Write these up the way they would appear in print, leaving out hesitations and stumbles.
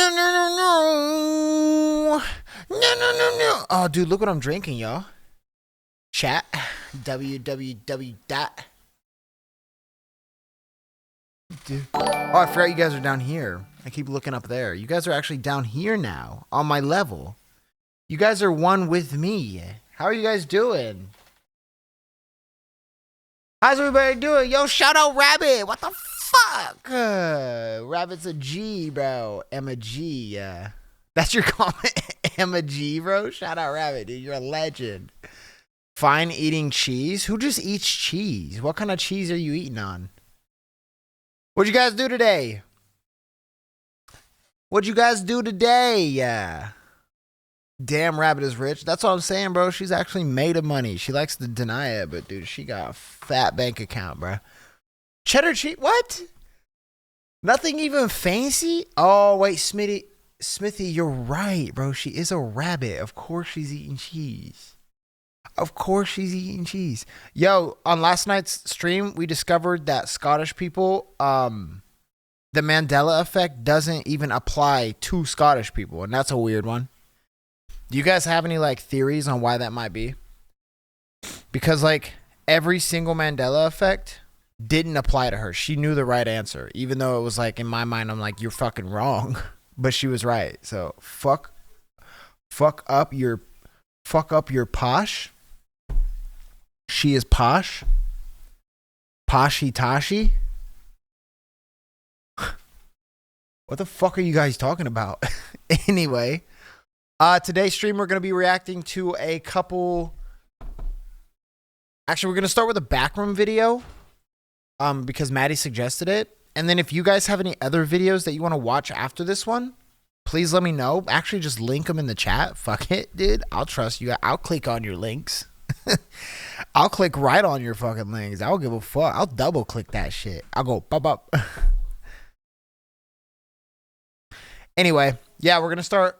No, no, no, no. No, no, no, no. Oh, dude, look what I'm drinking, y'all. Chat. www. Dude. Oh, I forgot you guys are down here. I keep looking up there. You guys are actually down here now, on my level. You guys are one with me. How are you guys doing? How's everybody doing? Yo, shout out Rabbit. What the fuck? Rabbit's a G, bro. I'm a G. That's your comment? I'm a G, bro. Shout out Rabbit, dude. You're a legend. Fine eating cheese? Who just eats cheese? What kind of cheese are you eating on? What'd you guys do today? What'd you guys do today? Yeah. Damn, Rabbit is rich. That's what I'm saying, bro. She's actually made of money. She likes to deny it, but dude, she got a fat bank account, bro. Cheddar cheese? What? Nothing even fancy? Oh, wait, Smithy, you're right, bro. She is a rabbit. Of course she's eating cheese. Of course she's eating cheese. Yo, on last night's stream, we discovered that Scottish people, the Mandela effect doesn't even apply to Scottish people, and that's a weird one. Do you guys have any, like, theories on why that might be? Because, like, every single Mandela effect didn't apply to her. She knew the right answer, even though it was, like, in my mind, I'm like, you're fucking wrong. But she was right. So, fuck up your posh. She is posh. Poshy Tashi. What the fuck are you guys talking about? Anyway, today's stream we're going to be reacting to a couple. Actually, we're going to start with a backroom video because Maddie suggested it. And then if you guys have any other videos that you want to watch after this one, please let me know. Actually, just link them in the chat. Fuck it, dude. I'll trust you. I'll click on your links. I'll click right on your fucking links. I don't give a fuck. I'll double click that shit. I'll go pop up. Anyway, yeah, we're going to start.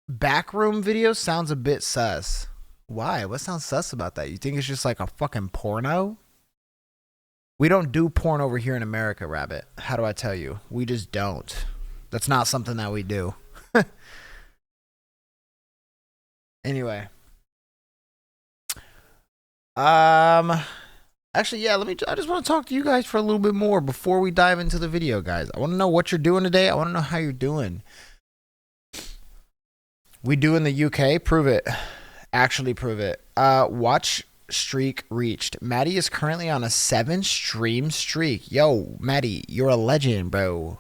Backroom video sounds a bit sus. Why? What sounds sus about that? You think it's just like a fucking porno? We don't do porn over here in America, Rabbit. How do I tell you? We just don't. That's not something that we do. Anyway. Actually, yeah, I just want to talk to you guys for a little bit more before we dive into the video, guys. I want to know what you're doing today. I want to know how you're doing. We do in the UK? Prove it. Actually prove it. Watch streak reached. Maddie is currently on a 7-stream streak. Yo, Maddie, you're a legend, bro.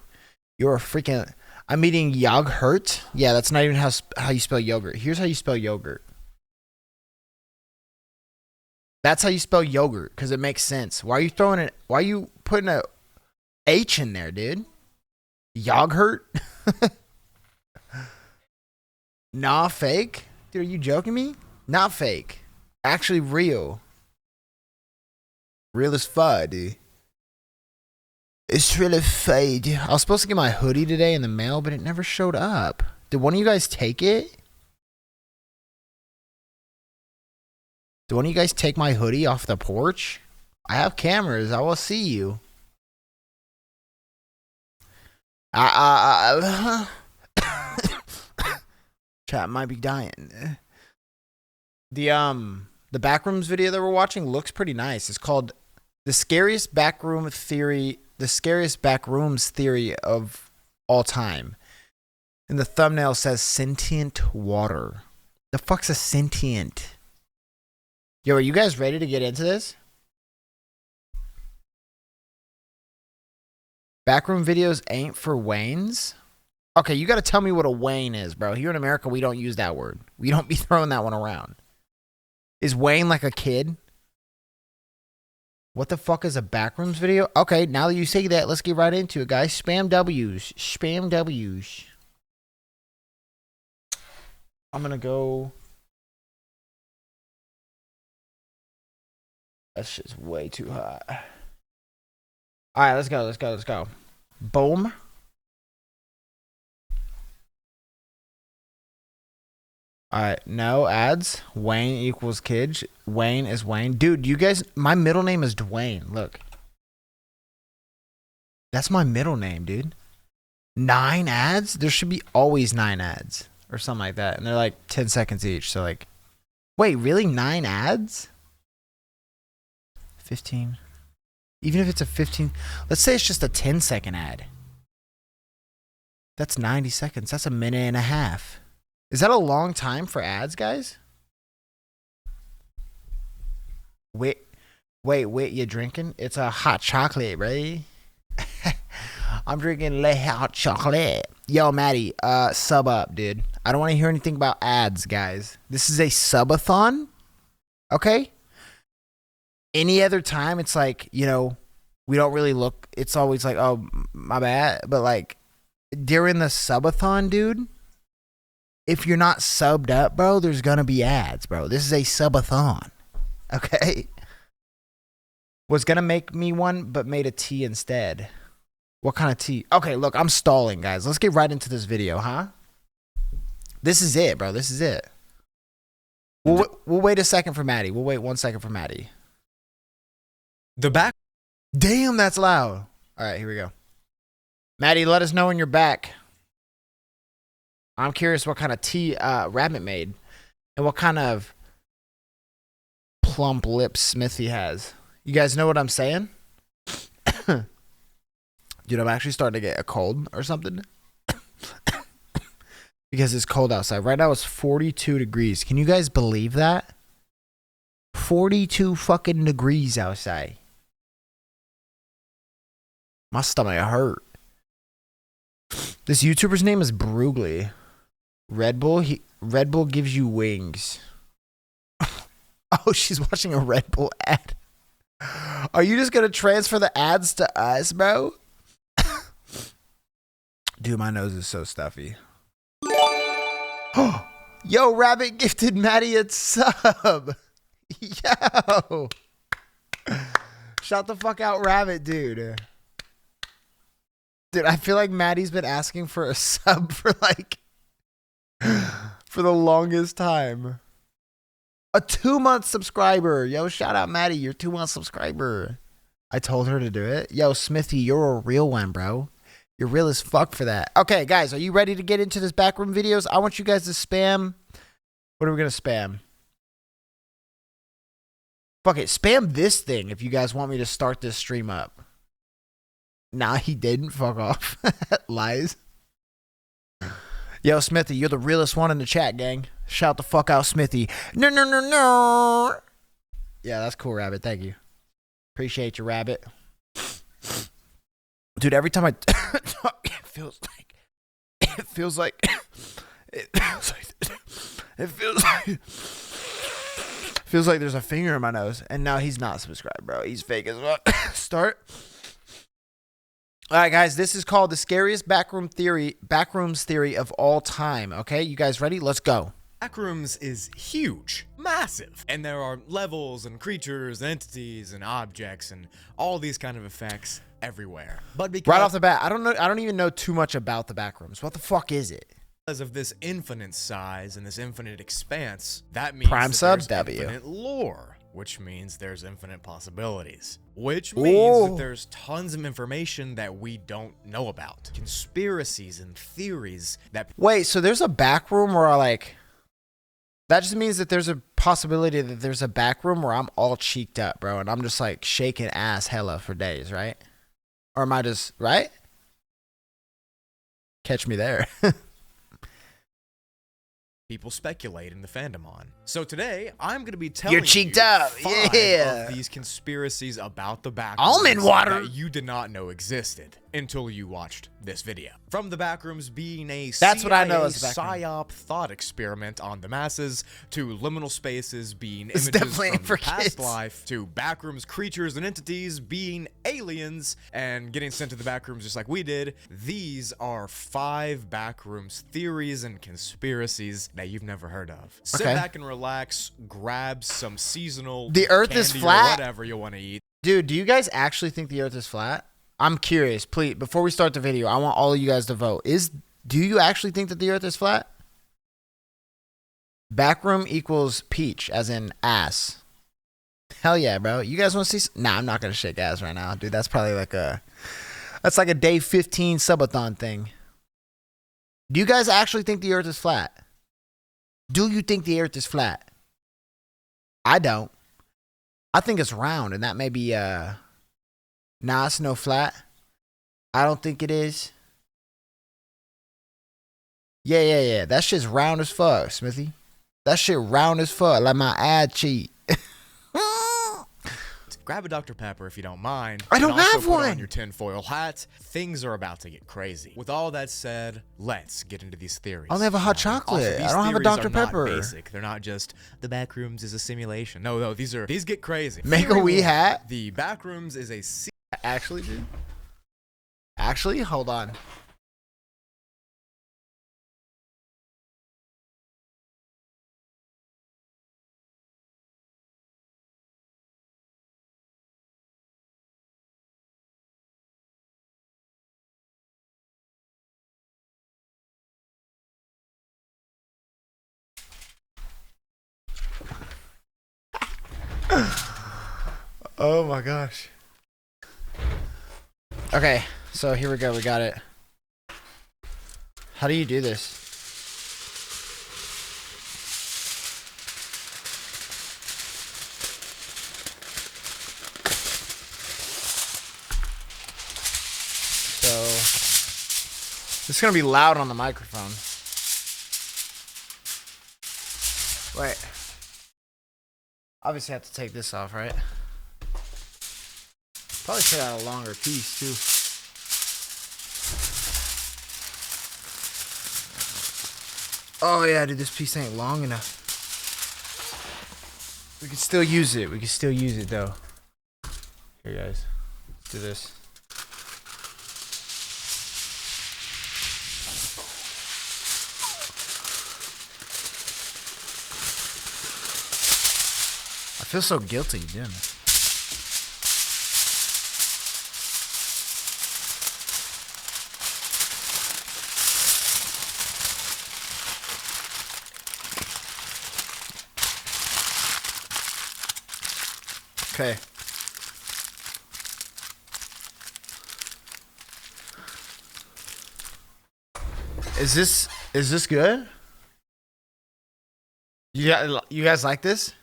You're a freaking... I'm eating yogurt. Yeah, that's not even how you spell yogurt. Here's how you spell yogurt. That's how you spell yogurt, because it makes sense. Why are you throwing it? Why are you putting a H in there, dude? Yogurt? Nah, fake? Dude, are you joking me? Not fake. Actually real. Real as fuck, dude. It's really fake. I was supposed to get my hoodie today in the mail, but it never showed up. Did one of you guys take it? Did one of you guys take my hoodie off the porch? I have cameras. I will see you. Chat might be dying. The Backrooms video that we're watching looks pretty nice. It's called The Scariest Backrooms Theory of All Time. And the thumbnail says sentient water. The fuck's a sentient? Yo, are you guys ready to get into this? Backroom videos ain't for Waynes? Okay, you gotta tell me what a Wayne is, bro. Here in America, we don't use that word. We don't be throwing that one around. Is Wayne like a kid? What the fuck is a Backrooms video? Okay, now that you say that, let's get right into it, guys. Spam W's. Spam W's. I'm gonna go... That shit's way too hot. Alright, let's go. Boom. Alright, no ads. Wayne equals kids. Wayne is Wayne. Dude, you guys, my middle name is Dwayne. Look. That's my middle name, dude. 9 ads? There should be always 9 ads or something like that. And they're like 10 seconds each. So like, wait, really 9 ads? 15. Even if it's a 15, let's say it's just a 10-second ad. That's 90 seconds. That's a minute and a half. Is that a long time for ads, guys? Wait, you drinking? It's a hot chocolate, right? I'm drinking le hot chocolate. Yo, Maddie, sub up, dude. I don't want to hear anything about ads, guys. This is a subathon, okay? Any other time, it's like, you know, we don't really look. It's always like, oh, my bad. But like, during the subathon, dude, if you're not subbed up, bro, there's gonna be ads, bro. This is a subathon, okay? Was gonna make me one, but made a tea instead. What kind of tea? Okay, look, I'm stalling, guys. Let's get right into this video, huh? This is it, bro. This is it. We'll wait a second for Maddie. We'll wait 1 second for Maddie. Damn, that's loud. All right, here we go. Maddie, let us know when you're back. I'm curious what kind of tea Rabbit made and what kind of plump lips Smithy has. You guys know what I'm saying? Dude, I'm actually starting to get a cold or something. Because it's cold outside. Right now it's 42 degrees. Can you guys believe that? 42 fucking degrees outside. My stomach hurt. This YouTuber's name is Brugly. Red Bull gives you wings. Oh, she's watching a Red Bull ad. Are you just gonna transfer the ads to us, bro? Dude, my nose is so stuffy. Yo, Rabbit gifted Maddie a sub. Yo. Shout the fuck out, Rabbit, dude. Dude, I feel like Maddie's been asking for a sub for like, for the longest time. A 2-month subscriber. Yo, shout out Maddie, you're 2-month subscriber. I told her to do it. Yo, Smithy, you're a real one, bro. You're real as fuck for that. Okay, guys, are you ready to get into this backroom videos? I want you guys to spam. What are we going to spam? Fuck it, spam this thing if you guys want me to start this stream up. Nah, he didn't. Fuck off. Lies. Yo, Smithy, you're the realest one in the chat, gang. Shout the fuck out, Smithy. No. Yeah, that's cool, Rabbit. Thank you. Appreciate you, Rabbit. Dude, every time I talk, it feels like there's a finger in my nose. And now he's not subscribed, bro. He's fake as well. Start. All right, guys, this is called the scariest backrooms theory of all time. Okay, you guys ready? Let's go. Backrooms is huge, massive, and there are levels and creatures and entities and objects and all these kind of effects everywhere. But because right off the bat, I don't even know too much about the backrooms. What the fuck is it? Because of this infinite size and this infinite expanse, that means Prime that sub there's W. infinite lore, which means there's infinite possibilities, which means that there's tons of information that we don't know about. Conspiracies and theories that... Wait, so there's a backroom where that just means that there's a possibility that there's a backroom where I'm all cheeked up, bro, and I'm just like shaking ass hella for days, right? Or am I just, right? Catch me there. people speculate in the fandom on. So today, I'm going to be telling You're cheeked up. 5 Yeah. of these conspiracies about the Backrooms Almond water that you did not know existed until you watched this video. From the Backrooms being a That's what I know as a backroom. psyop thought experiment on the masses, to liminal spaces being It's images definitely from for the past kids. life, to Backrooms creatures and entities being aliens and getting sent to the Backrooms just like we did. These are 5 Backrooms theories and conspiracies that you've never heard of. Sit back and relax, grab some seasonal The Earth is candy or flat? whatever you want to eat. Dude, do you guys actually think the Earth is flat? I'm curious. Please, before we start the video, I want all of you guys to vote. Do you actually think that the Earth is flat? Backroom equals peach, as in ass. Hell yeah, bro. You guys want to see? Nah, I'm not gonna shake ass right now, dude. That's probably like a day 15 subathon thing. Do you guys actually think the earth is flat? Do you think the earth is flat? I don't. I think it's round, and that may be, nah, it's no flat. I don't think it is. Yeah. That shit's round as fuck, Smithy. That shit round as fuck, like my ad cheek. Grab a Dr. Pepper if you don't mind. I don't and also have put one. on your tinfoil hat. Things are about to get crazy. With all that said, let's get into these theories. I only have a hot chocolate. Also, these I don't have a theories Dr. are not Pepper. Basic. They're not just the Backrooms is a simulation. No, these get crazy. Make a Theory wee one, hat. The Backrooms is a Actually, dude. Actually, hold on. Oh my gosh. Okay, so here we go. We got it. How do you do this? So it's gonna be loud on the microphone. Wait. Obviously, I have to take this off, right? Probably should have a longer piece too. Oh yeah, dude, this piece ain't long enough. We can still use it. We can still use it though. Here, guys, let's do this. I feel so guilty doing this. Okay. Is this good? You guys like this?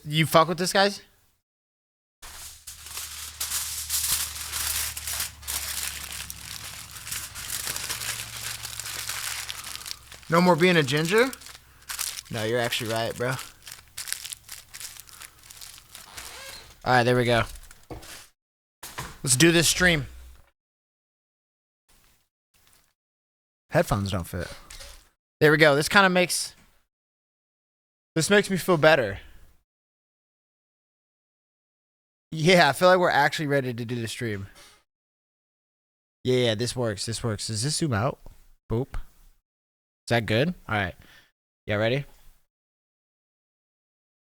You fuck with this, guys? No more being a ginger? No, you're actually right, bro. Alright, there we go. Let's do this stream. Headphones don't fit. There we go. This makes me feel better. Yeah, I feel like we're actually ready to do the stream. Yeah, this works. This works. Does this zoom out? Boop. Is that good? All right. Yeah, ready?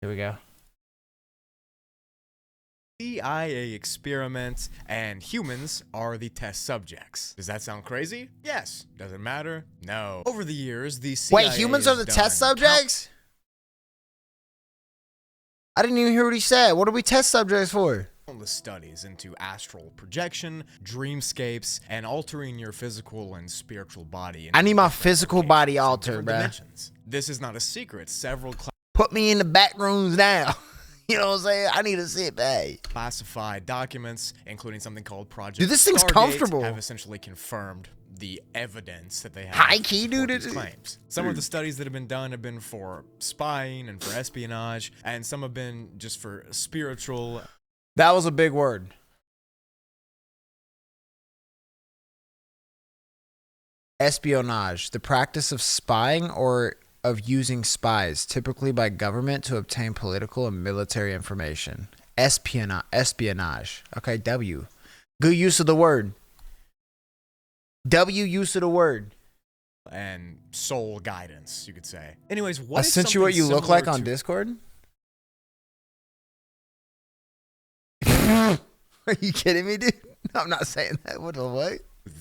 Here we go. CIA experiment, and humans are the test subjects. Does that sound crazy? Yes. Does it matter? No. Over the years, the CIA Wait, humans are the test subjects? I didn't even hear what he said. What are we test subjects for? Countless studies into astral projection, dreamscapes, and altering your physical and spiritual body. I need my physical body altered, bruh. This is not a secret. Several put me in the back rooms now. You know what I'm saying? I need to sit back. Classified documents, including something called Project Dude, this thing's Stargate, comfortable. have essentially confirmed the evidence that they have. High key, dude. These claims. Some of the studies that have been done have been for spying and for espionage, and some have been just for spiritual. That was a big word. Espionage, the practice of spying or of using spies, typically by government, to obtain political and military information. Espionage. Okay, W. Good use of the word. W use of the word. And soul guidance, you could say. Anyways, what I sent you what you look like on Discord? Are you kidding me, dude? I'm not saying that. What the what?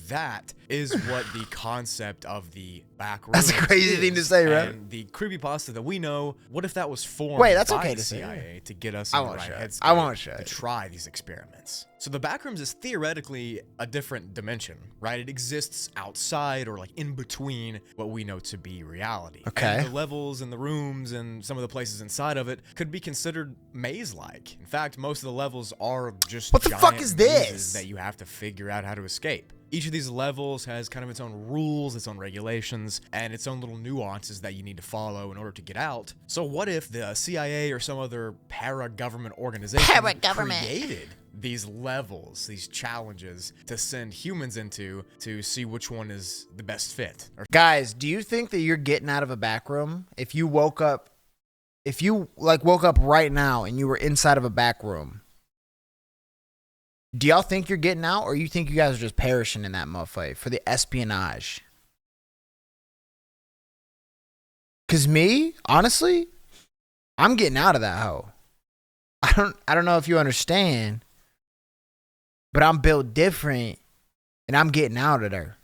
That is what the concept of the back room. That's a crazy thing to say, right? And the creepypasta that we know, what if that was formed Wait, that's by okay the to say. CIA to get us I in the won't right show it. headspace I won't show to it. try these experiments? So the backrooms is theoretically a different dimension, right? It exists outside or like in between what we know to be reality. Okay. And the levels and the rooms and some of the places inside of it could be considered maze-like. In fact, most of the levels are just What the fuck giant is mazes this? that you have to figure out how to escape. Each of these levels has kind of its own rules, its own regulations, and its own little nuances that you need to follow in order to get out. So what if the CIA or some other para-government organization created these levels, these challenges to send humans into to see which one is the best fit? Guys, do you think that you're getting out of a back room? If you woke up right now and you were inside of a back room, do y'all think you're getting out, or you think you guys are just perishing in that motherfucker for the espionage? Cause me, honestly, I'm getting out of that hoe. I don't know if you understand, but I'm built different, and I'm getting out of there.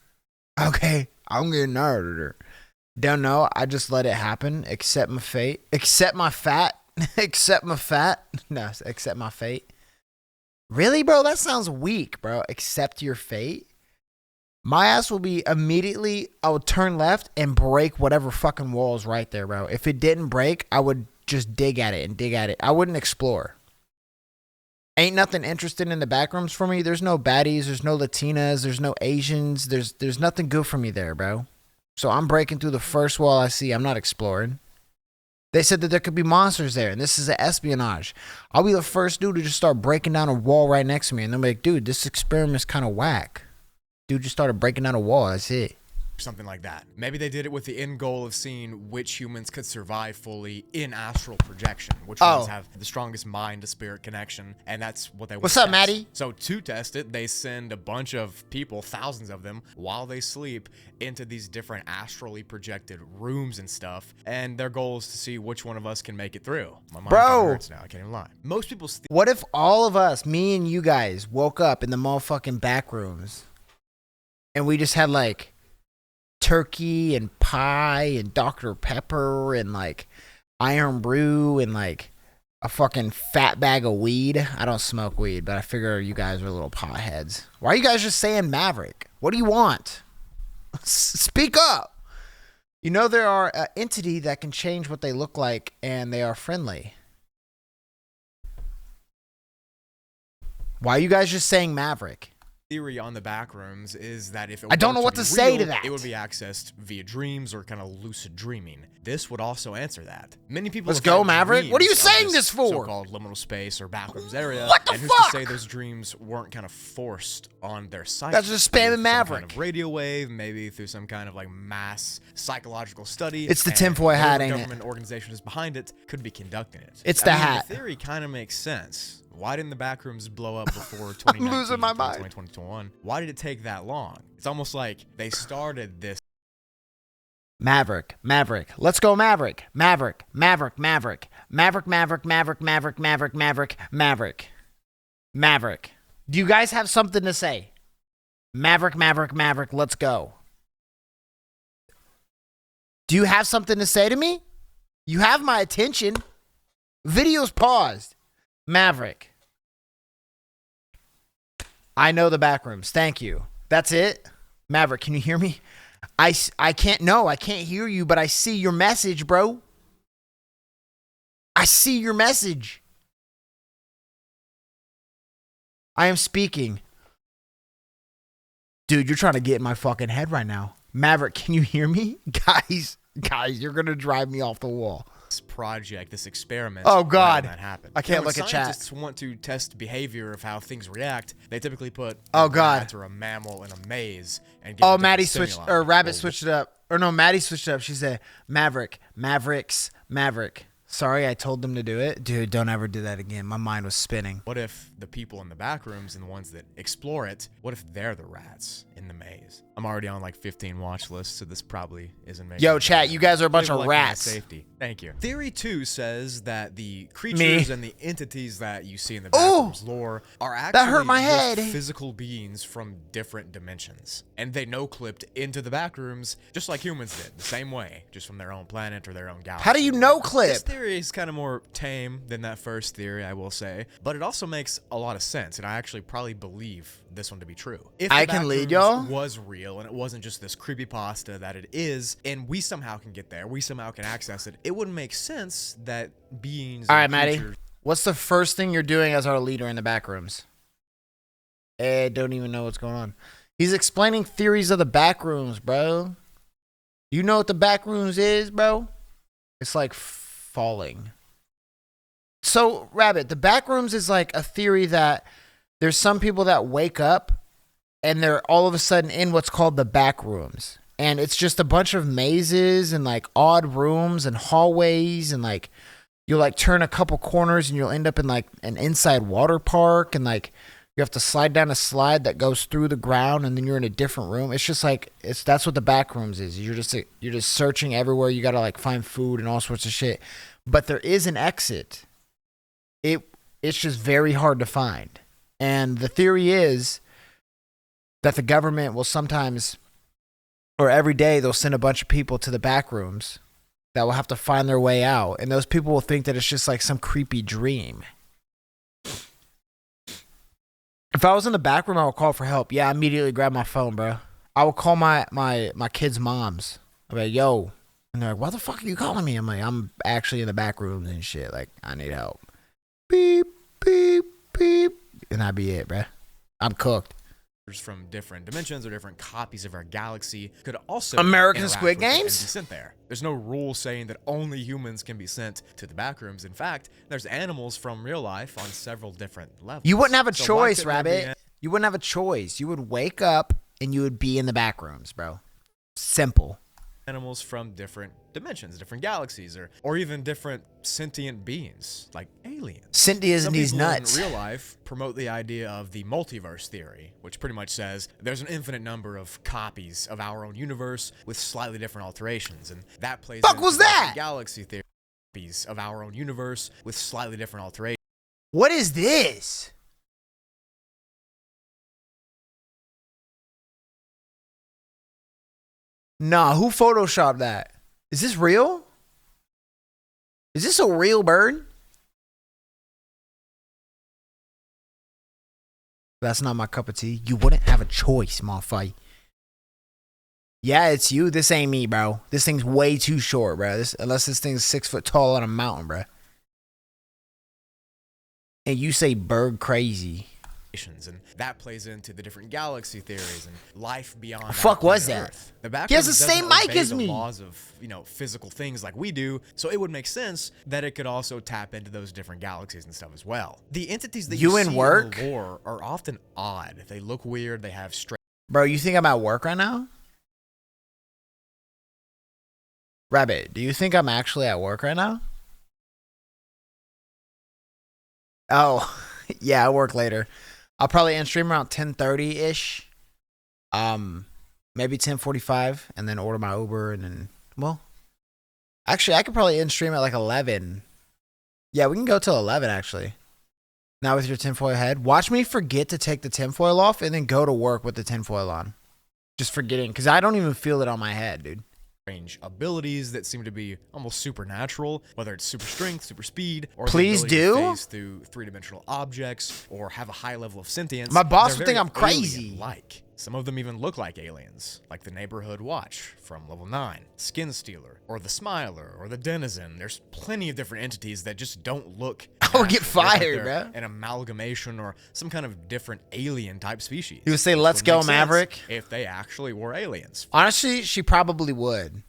Okay, I'm getting out of there. Don't know. I just let it happen. Accept my fate. Accept my fat. Accept my fat. No, accept my fate. Really, bro? That sounds weak, bro. Accept your fate. My ass will be immediately, I would turn left and break whatever fucking wall is right there, bro. If it didn't break, I would just dig at it and dig at it. I wouldn't explore. Ain't nothing interesting in the backrooms for me. There's no baddies. There's no Latinas. There's no Asians. There's nothing good for me there, bro. So I'm breaking through the first wall I see. I'm not exploring. They said that there could be monsters there, and this is an espionage. I'll be the first dude to just start breaking down a wall right next to me, and they'll be like, dude, this experiment's kind of whack. Dude just started breaking down a wall. That's it. Something like that. Maybe they did it with the end goal of seeing which humans could survive fully in astral projection, which ones have the strongest mind to spirit connection, and that's what they want. What's up, Maddie? So to test it, they send a bunch of people, thousands of them, while they sleep into these different astrally projected rooms and stuff, and their goal is to see which one of us can make it through. My mind kinda hurts now, I can't even lie. Most people what if all of us, me and you guys, woke up in the motherfucking back rooms, and we just had like turkey and pie and Dr. Pepper and like Iron Brew and like a fucking fat bag of weed. I don't smoke weed, but I figure you guys are little potheads. Why are you guys just saying Maverick? What do you want? Speak up. You know there are an entity that can change what they look like, and they are friendly. Why are you guys just saying Maverick? Theory on the backrooms is that if it I don't know what to say real, to that. It would be accessed via dreams or kind of lucid dreaming. This would also answer that. Many people. Let's go, Maverick. What are you saying this for? So-called liminal space or backrooms area. What the and fuck? who's to say those dreams weren't kind of forced on their psyche? That's just spamming Maverick. Kind of radio wave, maybe through some kind of like mass psychological study. It's the tinfoil hat, ain't it? Government organization is behind it. Could be conducting it. It's the hat. The theory kind of makes sense. Why didn't the backrooms blow up before 2019, I'm losing my mind. 2021? Why did it take that long? It's almost like they started this. Maverick. Let's go, Maverick. Maverick. Maverick. Maverick. Maverick. Maverick. Maverick. Maverick. Maverick. Maverick. Maverick. Maverick. Do you guys have something to say? Maverick. Maverick. Maverick. Let's go. Do you have something to say to me? You have my attention. Video's paused. Maverick. I know the backrooms. Thank you. That's it? Maverick, can you hear me? I can't hear you, but I see your message, bro. I see your message. I am speaking. Dude, you're trying to get in my fucking head right now. Maverick, can you hear me? Guys, you're going to drive me off the wall. Project, this experiment. Oh God, that happened. I can't look at chat. Scientists want to test behavior of how things react. They typically put a rat or a mammal in a maze and give Maddie switched, or Rabbit switched it up, or no, Maddie switched it up. She said Maverick, Mavericks, Maverick. Sorry, I told them to do it. Dude, don't ever do that again. My mind was spinning. What if the people in the back rooms and the ones that explore it, what if they're the rats in the maze? I'm already on like 15 watch lists, so this probably isn't making Yo, chat, you guys are a bunch of like rats. Safety. Thank you. Theory 2 says that the creatures and the entities that you see in the back rooms lore are actually that hurt my head. physical beings from different dimensions. And they no-clipped into the back rooms just like humans did, the same way, just from their own planet or their own galaxy. How do you no-clip? This theory is kind of more tame than that first theory, I will say, but it also makes a lot of sense, and I actually probably believe this one to be true. If I can lead y'all, was real and it wasn't just this creepypasta that it is, and we somehow can get there, we somehow can access it, it wouldn't make sense that beings. All right, Maddie, what's the first thing you're doing as our leader in the back rooms? Don't even know what's going on. He's explaining theories of the back rooms, bro. You know what the back rooms is, bro? It's like falling. So, Rabbit, the back rooms is like a theory that there's some people that wake up and they're all of a sudden in what's called the back rooms. And it's just a bunch of mazes and like odd rooms and hallways, and like you'll like turn a couple corners and you'll end up in like an inside water park, and like you have to slide down a slide that goes through the ground, and then you're in a different room. It's just like that's what the back rooms is. You're just searching everywhere. You got to like find food and all sorts of shit. But there is an exit. It's just very hard to find. And the theory is that the government will sometimes, or every day, they'll send a bunch of people to the back rooms that will have to find their way out. And those people will think that it's just like some creepy dream. If I was in the back room, I would call for help. Yeah, I immediately grab my phone, bro. I would call my kids' moms. I'd be like, yo. And they're like, why the fuck are you calling me? I'm like, I'm actually in the back rooms and shit. Like, I need help. Beep, beep, beep. And that'd be it, bro. I'm cooked. From different dimensions or different copies of our galaxy could also American Squid Games and be sent there. There's no rule saying that only humans can be sent to the back rooms. In fact, there's animals from real life on several different levels. You wouldn't have a choice, Rabbit. You wouldn't have a choice. You would wake up and you would be in the back rooms, bro. Simple. Animals from different dimensions, different galaxies, or even different sentient beings, like aliens. Cynthia and these nuts. In real life, promote the idea of the multiverse theory, which pretty much says there's an infinite number of copies of our own universe with slightly different alterations, and that plays into the galaxy theory. Copies of our own universe with slightly different alterations. What is this? Nah, who photoshopped that? Is this real? Is this a real bird? That's not my cup of tea. You wouldn't have a choice, motherfucker. Yeah, it's you. This ain't me, bro. This thing's way too short, bro. Unless this thing's 6 foot tall on a mountain, bro. And you say bird crazy. And that plays into the different galaxy theories and life beyond. Fuck was that? He has the same mic as me. Laws of physical things like we do, so it would make sense that it could also tap into those different galaxies and stuff as well. The entities that you see in the lore are often odd. They look weird. They have strange. Bro, you think I'm at work right now? Rabbit, do you think I'm actually at work right now? Oh, yeah, I work later. I'll probably end stream around 10:30-ish. Maybe 10:45, and then order my Uber, and then, well, actually, I could probably end stream at like 11. Yeah, we can go till 11, actually. Now with your tinfoil head. Watch me forget to take the tinfoil off and then go to work with the tinfoil on. Just forgetting, because I don't even feel it on my head, dude. Strange abilities that seem to be almost supernatural, whether it's super strength, super speed, or please the ability to phase through three-dimensional objects or have a high level of sentience. My boss would think I'm crazy. Like some of them even look like aliens, like the Neighborhood Watch from level 9, Skin Stealer, or the Smiler, or the Denizen. There's plenty of different entities that just don't look. I'll get fired, bro. An amalgamation or some kind of different alien type species. You would say, "Let's go, Maverick." If they actually were aliens. Honestly, she probably would.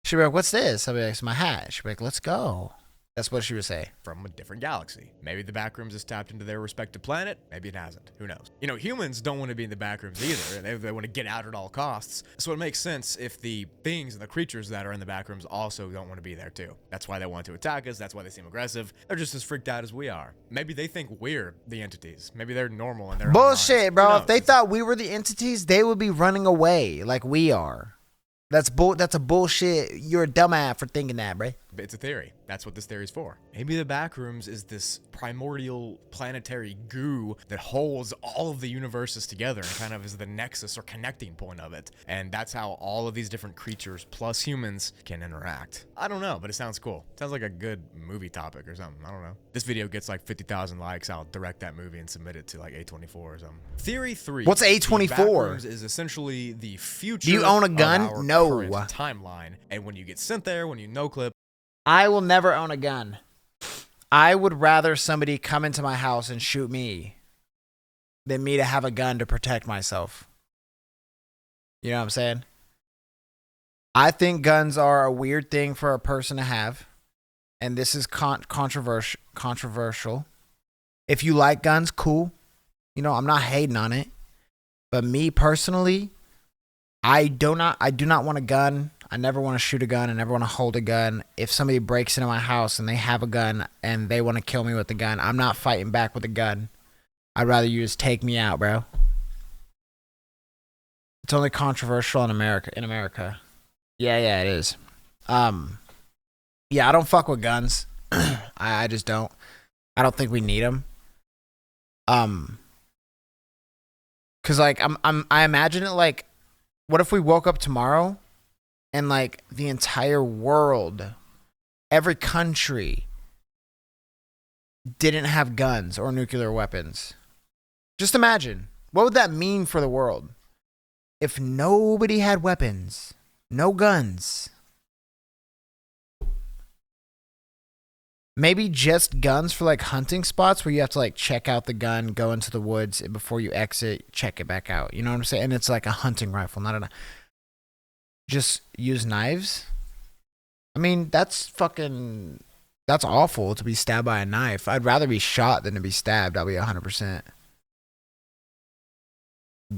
She'd be like, "What's this?" I'd be like, "It's my hat." She'd be like, "Let's go." That's what she would say. From a different galaxy. Maybe the Backrooms has tapped into their respective planet. Maybe it hasn't. Who knows? You know, humans don't want to be in the Backrooms either. They want to get out at all costs. So it makes sense if the things and the creatures that are in the Backrooms also don't want to be there too. That's why they want to attack us. That's why they seem aggressive. They're just as freaked out as we are. Maybe they think we're the entities. Maybe they're normal and they're bullshit, bro. If they thought we were the entities, they would be running away like we are. That's a bullshit. You're a dumbass for thinking that, bro. It's a theory. That's what this theory is for. Maybe the Backrooms is this primordial planetary goo that holds all of the universes together and kind of is the nexus or connecting point of it. And that's how all of these different creatures plus humans can interact. I don't know, but it sounds cool. Sounds like a good movie topic or something. I don't know. This video gets like 50,000 likes. I'll direct that movie and submit it to like A24 or something. Theory 3. What's A24? Backrooms is essentially the future. Do you own a gun? Of our No. current timeline. And when you get sent there, when you no clip, I will never own a gun. I would rather somebody come into my house and shoot me than me to have a gun to protect myself. You know what I'm saying? I think guns are a weird thing for a person to have. And this is controversial. If you like guns, cool. You know, I'm not hating on it. But me personally, I do not want a gun. I never want to shoot a gun. I never want to hold a gun. If somebody breaks into my house and they have a gun and they want to kill me with the gun, I'm not fighting back with a gun. I'd rather you just take me out, bro. It's only controversial in America. Yeah, it is. Yeah, I don't fuck with guns. I just don't. I don't think we need them. Cause like I imagine it like, what if we woke up tomorrow and like the entire world, every country didn't have guns or nuclear weapons? Just imagine. What would that mean for the world? If nobody had weapons, no guns. Maybe just guns for like hunting spots where you have to like check out the gun, go into the woods, and before you exit, check it back out. You know what I'm saying? And it's like a hunting rifle, not a... Just use knives? I mean, that's awful to be stabbed by a knife. I'd rather be shot than to be stabbed. I'll be 100%.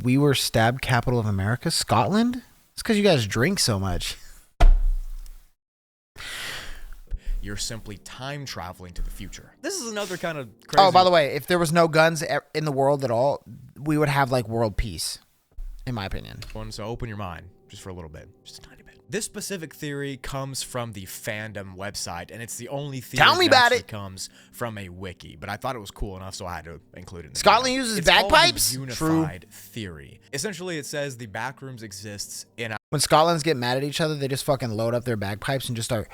We were stabbed capital of America? Scotland? It's because you guys drink so much. you're simply time traveling to the future. This is another kind of crazy... Oh, by the way, if there was no guns in the world at all, we would have like world peace, in my opinion. So open your mind just for a little bit, just a tiny bit. This specific theory comes from the fandom website, and it's the only theory that comes from a wiki. But I thought it was cool enough, so I had to include it. Scotland uses bagpipes? Unified theory. Essentially, it says the Backrooms exists in a... When Scotlands get mad at each other, they just fucking load up their bagpipes and just start...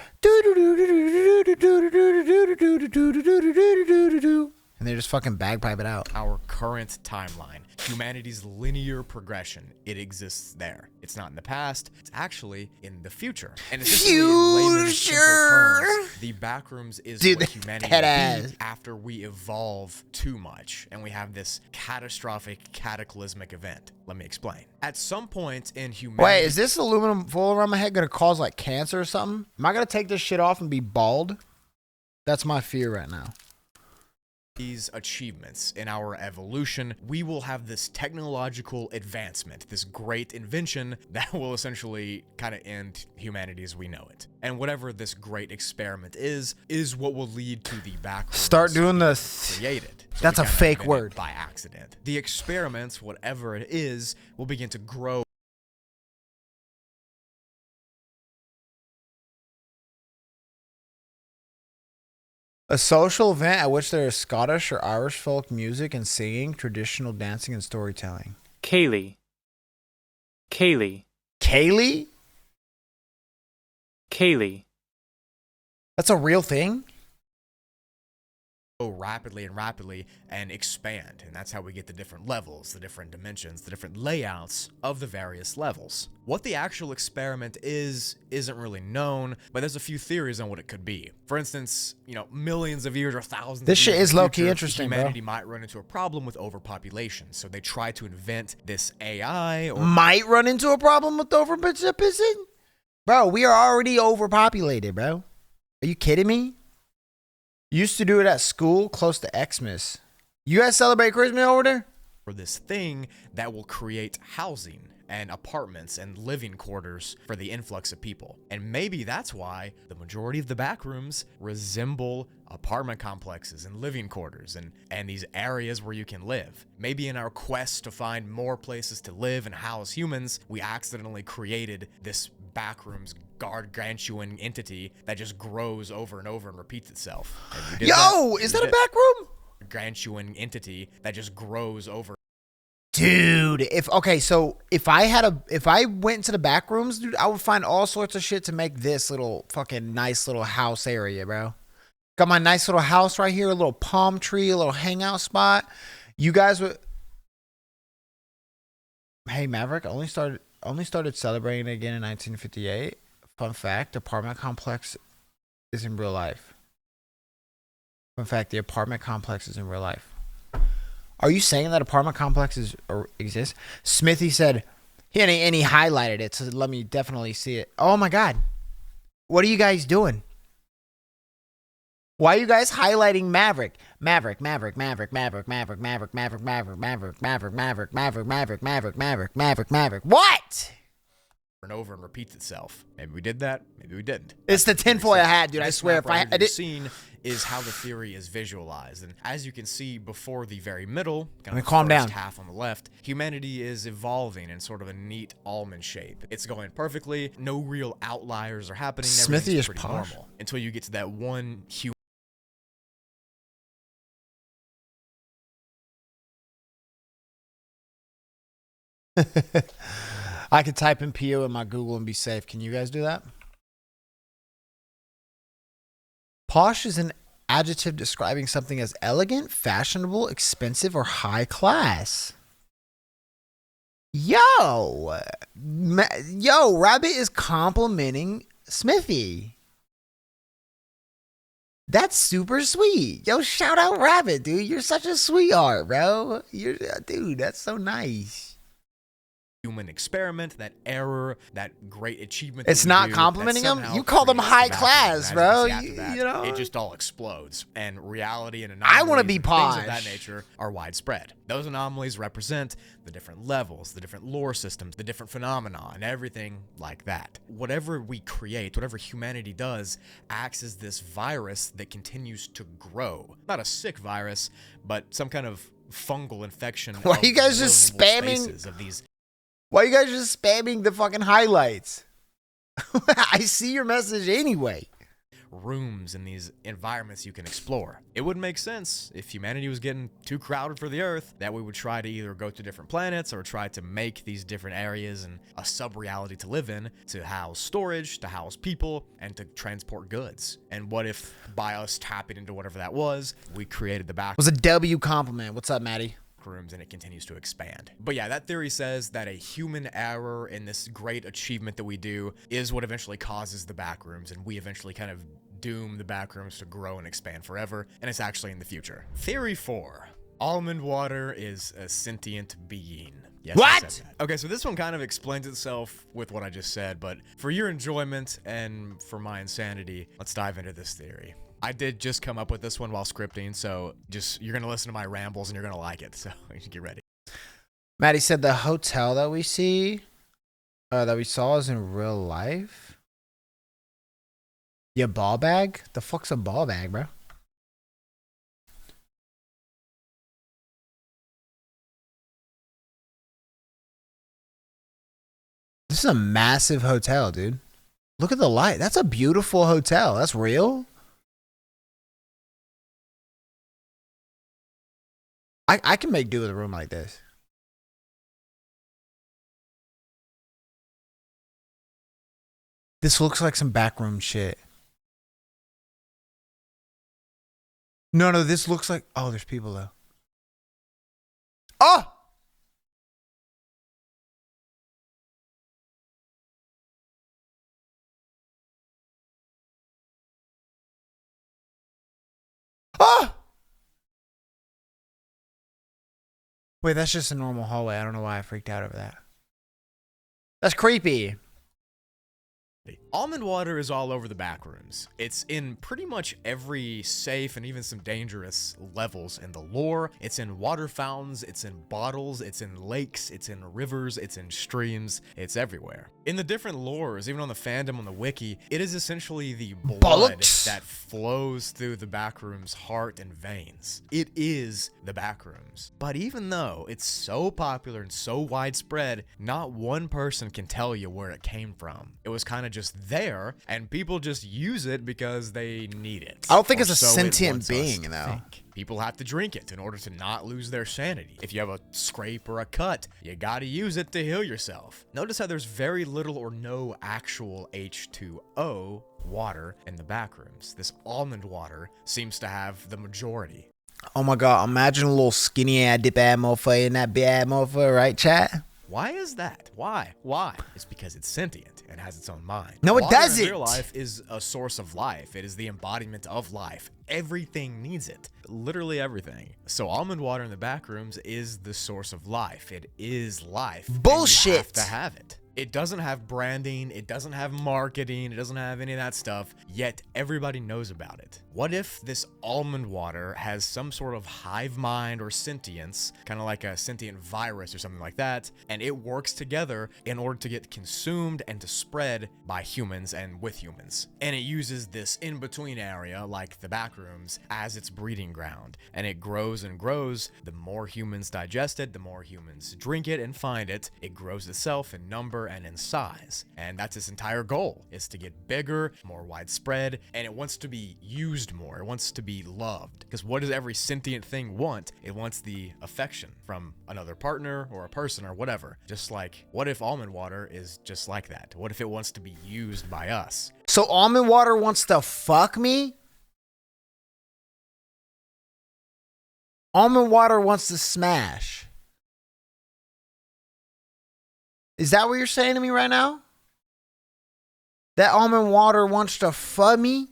And they just fucking bagpipe it out. Our current timeline. Humanity's linear progression. It exists there. It's not in the past. It's actually in the future. And it's in layman's simple terms, the Backrooms is what humanity be after we evolve too much and we have this catastrophic, cataclysmic event. Let me explain. At some point in humanity... Wait, is this aluminum foil around my head going to cause like cancer or something? Am I going to take this shit off and be bald? That's my fear right now. These achievements in our evolution, we will have this technological advancement, this great invention that will essentially kind of end humanity as we know it. And whatever this great experiment is what will lead to the Backrooms. Start doing this. Created. So that's a fake word. By accident. The experiments, whatever it is, will begin to grow. A social event at which there is Scottish or Irish folk music and singing, traditional dancing and storytelling. Kaylee. Kaylee? Kaylee. That's a real thing? Rapidly and expand, and that's how we get the different levels, the different dimensions, the different layouts of the various levels. What the actual experiment isn't really known, but there's a few theories on what it could be. For instance, you know, millions of years or thousands this of years shit is low-key interesting, humanity might run into a problem with overpopulation, so they try to invent this AI or might run into a problem with overpopulation? Bro, we are already overpopulated, bro. Are you kidding me? Used to do it at school close to Xmas. You guys celebrate Christmas over there? For this thing that will create housing and apartments and living quarters for the influx of people. And maybe that's why the majority of the backrooms resemble apartment complexes and living quarters and these areas where you can live. Maybe in our quest to find more places to live and house humans, we accidentally created this backrooms gargantuan entity that just grows over and over and repeats itself. Yo, is that a back room? Gargantuan entity that just grows over. Dude, if I went into the back rooms, dude, I would find all sorts of shit to make this little fucking nice little house area, bro. Got my nice little house right here, a little palm tree, a little hangout spot. You guys would. Hey, Maverick, only started celebrating again in 1958. Fun fact: apartment complex is in real life. Fun fact: the apartment complex is in real life. Are you saying that apartment complexes exist? Smithy said, and he highlighted it, so let me definitely see it. Oh my God. What are you guys doing? Why are you guys highlighting Maverick? Maverick. What? And over and repeats itself. Maybe we did that. Maybe we didn't. It's the tinfoil hat, dude. I swear. If I did seen is how the theory is visualized, and as you can see before the very middle, kind of calm down. Half on the left, humanity is evolving in sort of a neat almond shape. It's going perfectly. No real outliers are happening. Smithy is pretty posh. normal until you get to that one human. I could type in PO in my Google and be safe. Can you guys do that? Posh is an adjective describing something as elegant, fashionable, expensive, or high class. Yo, Rabbit is complimenting Smithy. That's super sweet. Yo, shout out Rabbit, dude. You're such a sweetheart, bro. Dude, that's so nice. Human experiment, that error, that great achievement. It's not complimenting them. You call them high class, bro. You know, it just all explodes, and reality and I want to be posh. Things of that nature are widespread. Those anomalies represent the different levels, the different lore systems, the different phenomena, and everything like that. Whatever we create, whatever humanity does, acts as this virus that continues to grow. Not a sick virus, but some kind of fungal infection. Why are you guys just spamming of these? Why are you guys just spamming the fucking highlights? I see your message anyway. Rooms in these environments you can explore. It would make sense if humanity was getting too crowded for the Earth that we would try to either go to different planets or try to make these different areas and a sub-reality to live in, to house storage, to house people, and to transport goods. And what if by us tapping into whatever that was, we created the back? It was a W compliment. What's up, Maddie? Rooms, and it continues to expand. But yeah, that theory says that a human error in this great achievement that we do is what eventually causes the backrooms, and we eventually kind of doom the backrooms to grow and expand forever, and it's actually in the future. Theory 4. Almond water is a sentient being. Yes, what? Okay, so this one kind of explains itself with what I just said, but for your enjoyment and for my insanity, let's dive into this theory. I did just come up with this one while scripting, so you're going to listen to my rambles and you're going to like it, so you should get ready. Maddie said the hotel that we saw is in real life. Yeah, ball bag? The fuck's a ball bag, bro? This is a massive hotel, dude. Look at the light. That's a beautiful hotel. That's real. I can make do with a room like this. This looks like some backroom shit. No, this looks like... Oh, there's people, though. Oh! Oh! Wait, that's just a normal hallway. I don't know why I freaked out over that. That's creepy. Almond water is all over the backrooms. It's in pretty much every safe and even some dangerous levels in the lore. It's in water fountains, it's in bottles, it's in lakes, it's in rivers, it's in streams, it's everywhere. In the different lores, even on the fandom, on the wiki, it is essentially the blood Bollocks. that flows through the backrooms' heart and veins. It is the backrooms. But even though it's so popular and so widespread, not one person can tell you where it came from. It was kind of just there, and people just use it because they need it. I don't think Or it's a so it sentient wants us being, to though. think. People have to drink it in order to not lose their sanity. If you have a scrape or a cut, you gotta use it to heal yourself. Notice how there's very little or no actual H2O water in the backrooms. This almond water seems to have the majority. Oh my god, imagine a little skinny ass dip ass motherfucker in that big ass motherfucker, right, chat? Why is that? Why? It's because it's sentient and has its own mind. No, it Water doesn't. in real life is a source of life. It is the embodiment of life. Everything needs it. Literally everything. So almond water in the backrooms is the source of life. It is life. and Bullshit. You have to have it. It doesn't have branding, it doesn't have marketing, it doesn't have any of that stuff, yet everybody knows about it. What if this almond water has some sort of hive mind or sentience, kind of like a sentient virus or something like that, and it works together in order to get consumed and to spread by humans and with humans. And it uses this in-between area, like the backrooms, as its breeding ground. And it grows and grows. The more humans digest it, the more humans drink it and find it, it grows itself in number and in size. And that's its entire goal, is to get bigger, more widespread, and it wants to be used more. It wants to be loved. Because what does every sentient thing want? It wants the affection from another partner or a person or whatever. Just like, what if almond water is just like that? What if it wants to be used by us? So almond water wants to fuck me? Almond water wants to smash. Is that what you're saying to me right now? That almond water wants to fuck me?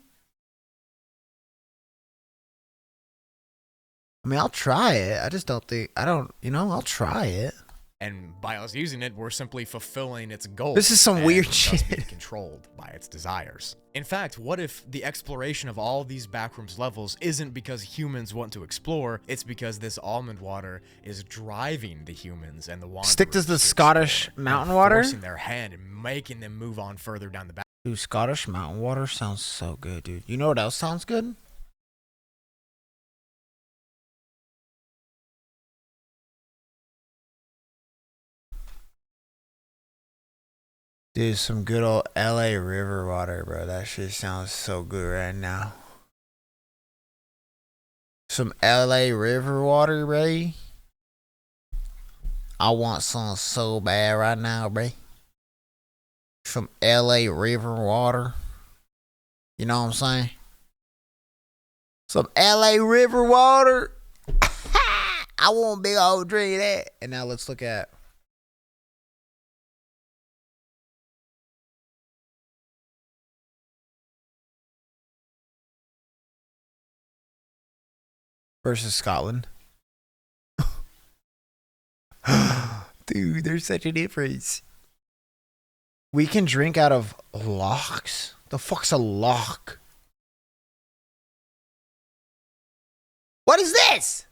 I mean, I'll try it. I just don't think, I'll try it. And by us using it, we're simply fulfilling its goal. This is some and weird thus shit. being controlled by its desires. In fact, what if the exploration of all these backrooms levels isn't because humans want to explore, it's because this almond water is driving the humans and the wanderers Stick to the to Scottish explore, mountain and water? forcing their hand and making them move on further down the back. Dude, Scottish mountain water sounds so good, dude. You know what else sounds good? Dude, some good old LA river water, bro. That shit sounds so good right now. Some LA river water, bro. I want some so bad right now, bro. Some LA river water. You know what I'm saying? Some LA river water. I want a big old drink of that. And now let's look at versus Scotland. Dude, there's such a difference. We can drink out of locks. The fuck's a lock? What is this?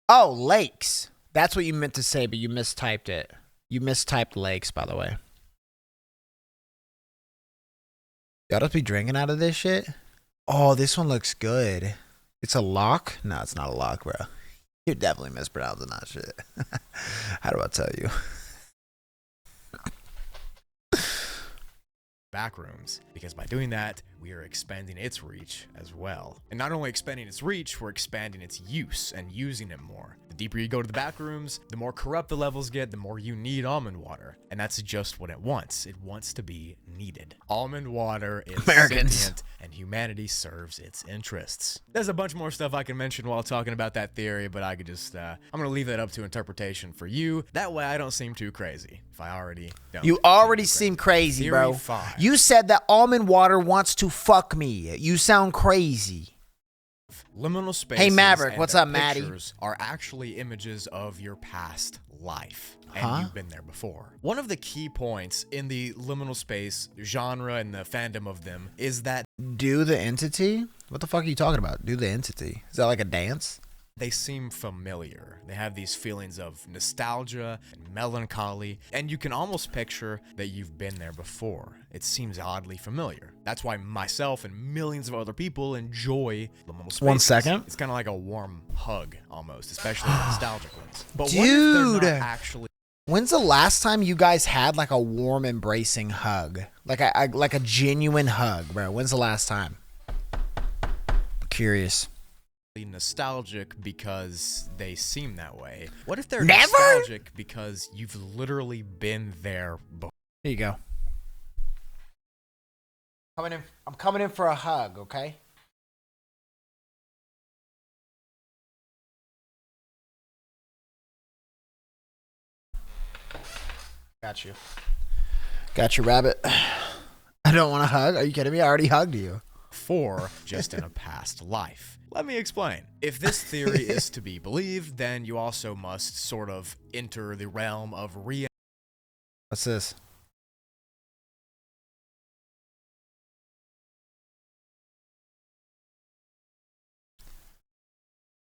Oh, lakes. That's what you meant to say, but you mistyped it. You mistyped lakes, by the way. Y'all just be drinking out of this shit? Oh, this one looks good. It's a lock? No, it's not a lock, bro. You're definitely mispronouncing that shit. How do I tell you? Backrooms, because by doing that, we are expanding its reach as well. And not only expanding its reach, we're expanding its use and using it more. The deeper you go to the backrooms, the more corrupt the levels get, the more you need almond water. And that's just what it wants. It wants to be needed. Almond water is Americans. sentient, and humanity serves its interests. There's a bunch more stuff I can mention while talking about that theory, but I could just, I'm gonna leave that up to interpretation for you. That way I don't seem too crazy, if I already don't. You already seem crazy, Theory bro. 5. You said that almond water wants to fuck me. You sound crazy. Liminal spaces Hey, Maverick, and what's their up, Maddie? pictures are actually images of your past life. And Huh? you've been there before. One of the key points in the liminal space genre and the fandom of them is that Do the entity? What the fuck are you talking about? Do the entity? Is that like a dance? they seem familiar. They have these feelings of nostalgia and melancholy, and you can almost picture that you've been there before. It seems oddly familiar. That's why myself and millions of other people enjoy liminal spaces. 1 second. It's kind of like a warm hug, almost, especially the nostalgic ones. But what if Dude. they're not actually When's the last time you guys had like a warm, embracing hug? Like a genuine hug, bro. When's the last time? Curious. nostalgic because they seem that way? What if they're Never? nostalgic because you've literally been there before? Here you go. I'm coming in for a hug, okay? Got you. Got you, rabbit. I don't want to hug. Are you kidding me? I already hugged you. Just in a past life. Let me explain. If this theory is to be believed, then you also must sort of enter the realm of What's this?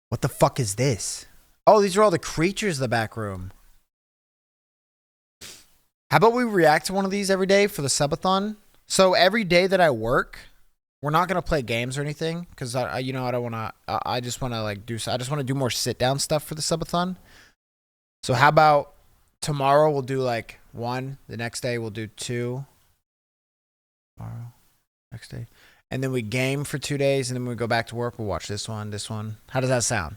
What the fuck is this? Oh, these are all the creatures in the back room. How about we react to one of these every day for the subathon? So every day that I work, we're not gonna play games or anything because I don't want to. I just want to like do. I just want to do more sit down stuff for the subathon. So how about tomorrow we'll do like 1. The next day we'll do 2. Tomorrow, next day, and then we game for 2 days, and then when we go back to work, we'll watch this one. This one. How does that sound?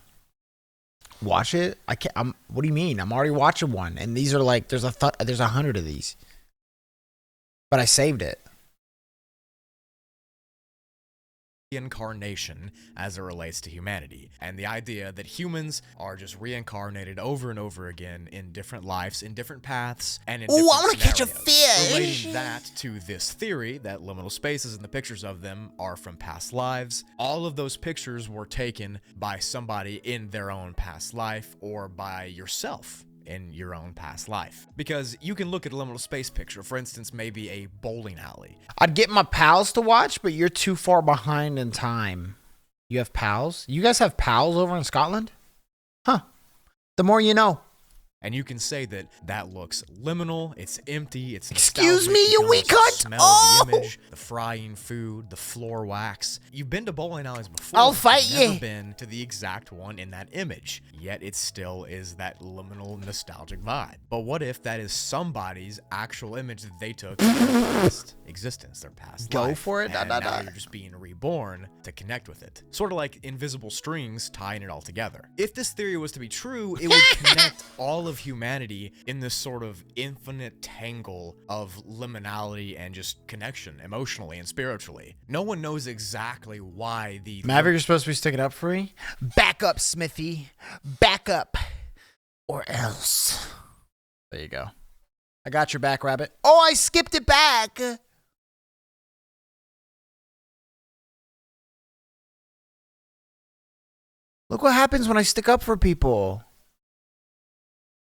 Watch it? I can't. What do you mean? I'm already watching one, and these are like there's 100 of these, but I saved it. reincarnation as it relates to humanity, and the idea that humans are just reincarnated over and over again in different lives, in different paths, and in different I want to catch a scenarios. fish. Relating that to this theory that liminal spaces and the pictures of them are from past lives, all of those pictures were taken by somebody in their own past life or by yourself in your own past life. Because you can look at a liminal space picture, for instance, maybe a bowling alley. I'd get my pals to watch, but you're too far behind in time. You have pals? You guys have pals over in Scotland? Huh. The more you know. And you can say that that looks liminal, it's empty, it's Excuse nostalgic. me, you can wee almost cunt! smell Oh! the image, the frying food, the floor wax. You've been to bowling alleys before. I'll but fight you've never ye. been to the exact one in that image. Yet it still is that liminal nostalgic vibe. But what if that is somebody's actual image that they took in their past existence, their past Go life, for it. and now you're just being reborn to connect with it. Sort of like invisible strings tying it all together. If this theory was to be true, it would connect all of humanity in this sort of infinite tangle of liminality and just connection emotionally and spiritually. No one knows exactly why the Maverick, you're supposed to be sticking up for me? Back up, Smithy. Back up. Or else. There you go. I got your back, rabbit. Oh, I skipped it back. Look what happens when I stick up for people.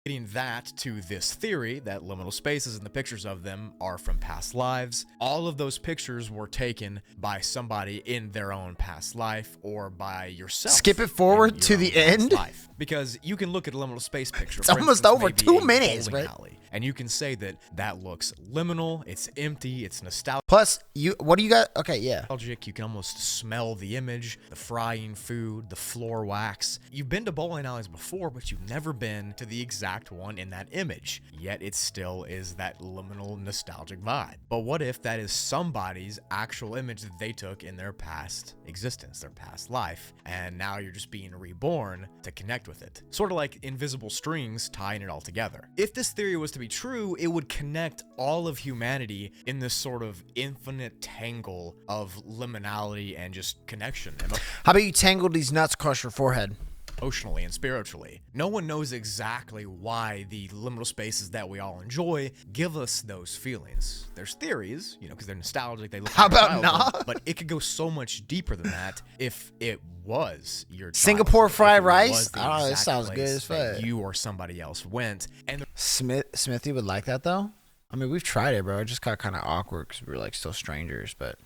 Relating that to this theory that liminal spaces and the pictures of them are from past lives, all of those pictures were taken by somebody in their own past life or by yourself. Skip it forward in to your the own past end? life. Because you can look at a liminal space picture. It's for almost instance, over. maybe 2 a minutes, bowling right? alley, and you can say that that looks liminal, it's empty, it's nostalgic. Plus, what do you got? Okay, yeah. You can almost smell the image, the frying food, the floor wax. You've been to bowling alleys before, but you've never been to the exact one in that image. Yet it still is that liminal nostalgic vibe. But what if that is somebody's actual image that they took in their past existence, their past life, and now you're just being reborn to connect with it? Sort of like invisible strings tying it all together. If this theory was to be true, it would connect all of humanity in this sort of infinite tangle of liminality and just connection. How about you tangle these nuts across your forehead? emotionally and spiritually. No one knows exactly why the liminal spaces that we all enjoy give us those feelings. There's theories, you know, because they're nostalgic, they look How like about nah? but it could go so much deeper than that if it was your Singapore childhood, fried if it rice? was the Oh, this exact sounds good place as that fuck. you or somebody else went. And Smithy would like that though. I mean, we've tried it, bro. It just got kind of awkward because we were like still strangers, but.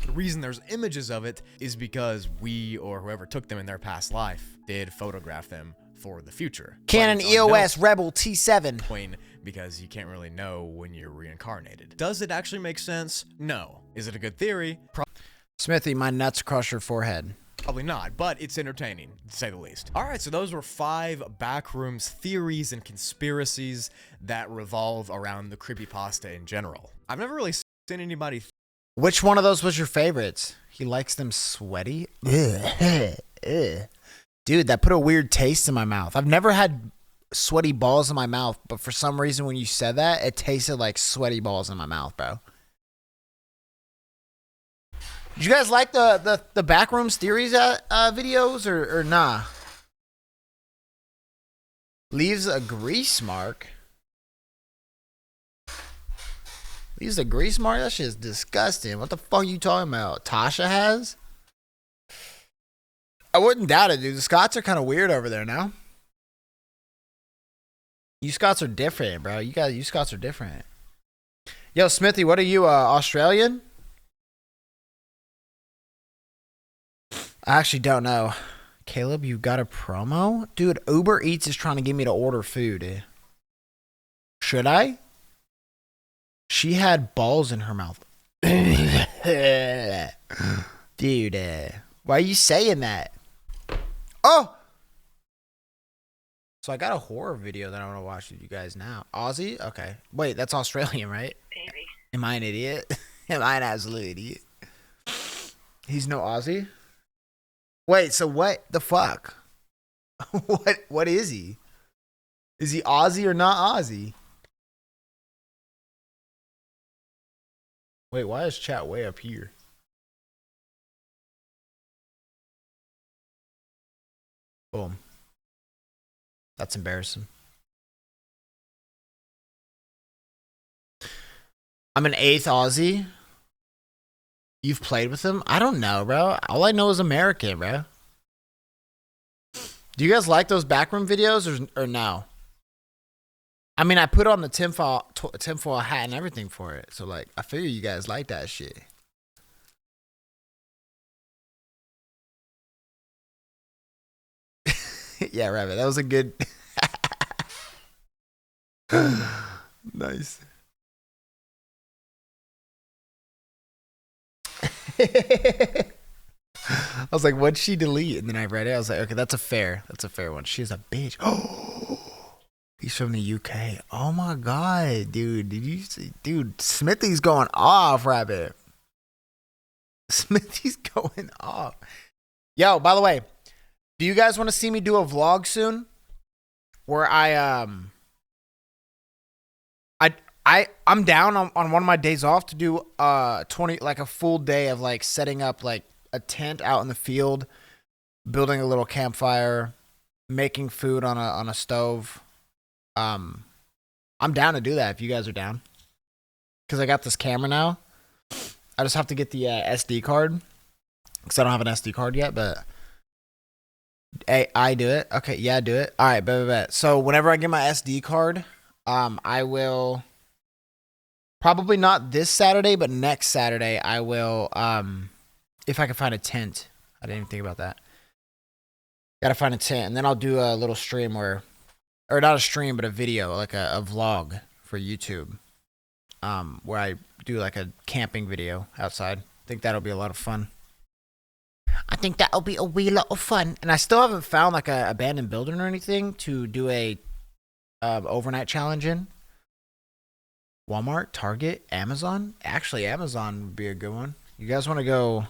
the reason there's images of it is because we or whoever took them in their past life did photograph them for the future. Canon But it's EOS Rebel T7. unknown because you can't really know when you're reincarnated. Does it actually make sense? No. Is it a good theory? Smithy, my nuts across your forehead. Probably not, but it's entertaining, to say the least. All right, so those were 5 Backrooms theories and conspiracies that revolve around the creepypasta in general. I've never really seen anybody... Which one of those was your favorites? He likes them sweaty? Ugh. Ugh. Dude, that put a weird taste in my mouth. I've never had sweaty balls in my mouth, but for some reason when you said that, it tasted like sweaty balls in my mouth, bro. Did you guys like the Backrooms theories videos or nah? Leaves a grease mark. Leaves a grease mark? That shit is disgusting. What the fuck are you talking about? Tasha has? I wouldn't doubt it, dude. The Scots are kind of weird over there now. You Scots are different, bro. You Scots are different. Yo, Smithy, what are you, Australian? I actually don't know. Caleb, you got a promo? Dude, Uber Eats is trying to get me to order food. Should I? She had balls in her mouth. Dude, why are you saying that? Oh! So I got a horror video that I want to watch with you guys now. Aussie? Okay. Wait, that's Australian, right? Baby. Am I an idiot? Am I an absolute idiot? He's no Aussie? Wait, so what the fuck? What is he? Is he Aussie or not Aussie? Wait, why is chat way up here? Boom. That's embarrassing. I'm an 8th Aussie. You've played with him? I don't know, bro. All I know is American, bro. Do you guys like those backroom videos or no? I mean, I put on the tinfoil hat and everything for it. So, like, I figure you guys like that shit. Yeah, Rabbit. That was a good... Nice. I was like, what'd she delete? And then I read it. I was like, okay, that's a fair one. She's a bitch. Oh, he's from the UK. Oh my god, dude. Did you see? Dude, Smithy's going off, Rabbit. Smithy's going off. Yo, by the way, do you guys want to see me do a vlog soon? Where I'm down on one of my days off to do 20 like a full day of like setting up like a tent out in the field, building a little campfire, making food on a stove. I'm down to do that if you guys are down. Cuz I got this camera now. I just have to get the SD card cuz I don't have an SD card yet, but hey, I do it. Okay, yeah, do it. All right, bet. So whenever I get my SD card, I will probably not this Saturday, but next Saturday I will if I can find a tent. I didn't even think about that. Gotta find a tent, and then I'll do a little stream or not a stream, but a video, like a vlog for YouTube, where I do like a camping video outside. I think that'll be a lot of fun. I think that'll be a wee lot of fun. And I still haven't found like a abandoned building or anything to do a overnight challenge in. Walmart, Target, Amazon. Actually, Amazon would be a good one. You guys want to go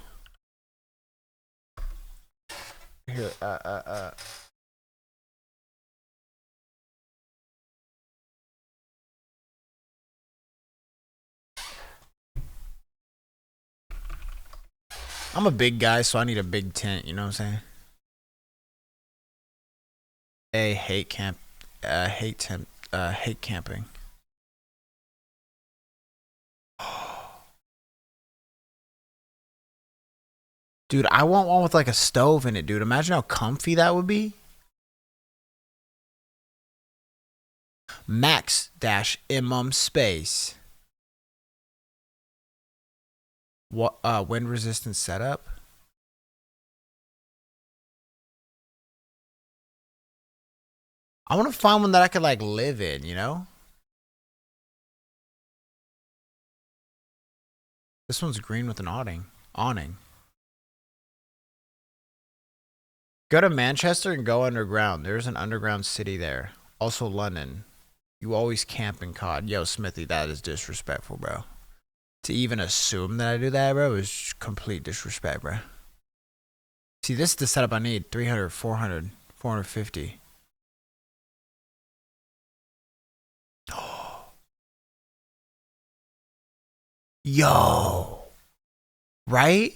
here? I'm a big guy, so I need a big tent. You know what I'm saying? A hate camp. Hate camping. Dude, I want one with like a stove in it, dude. Imagine how comfy that would be. Max-imum space. What wind resistant setup? I want to find one that I could like live in, you know? This one's green with an awning. Go to Manchester and go underground. There's an underground city there. Also London. You always camp in COD. Yo, Smithy, that is disrespectful, bro. To even assume that I do that, bro, is complete disrespect, bro. See, this is the setup I need. 300, 400, 450. Yo. Right?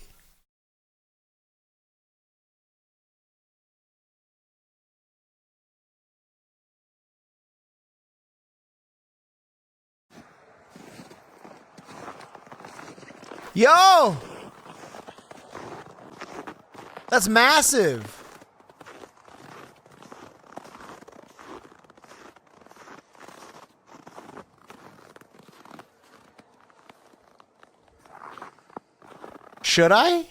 Yo! That's massive. Should I?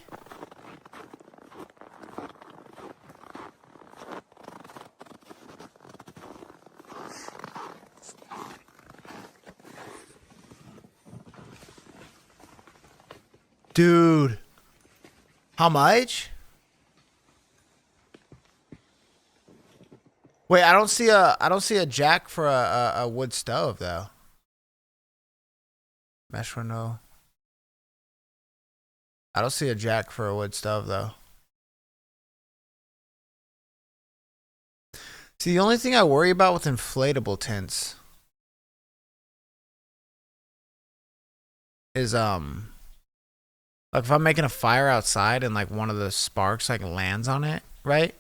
Dude. How much? Wait, I don't see a jack for a wood stove though. Mesh window. I don't see a jack for a wood stove though. See, the only thing I worry about with inflatable tents is like if I'm making a fire outside and like one of the sparks like lands on it, right?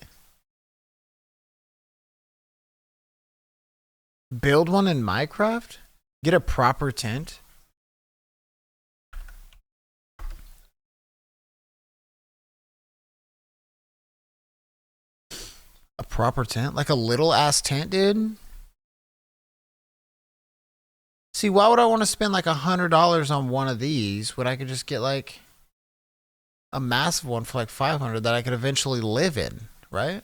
Build one in Minecraft? Get a proper tent? A proper tent? Like a little ass tent, dude? See, why would I want to spend like $100 on one of these when I could just get like a massive one for like 500 that I could eventually live in, right?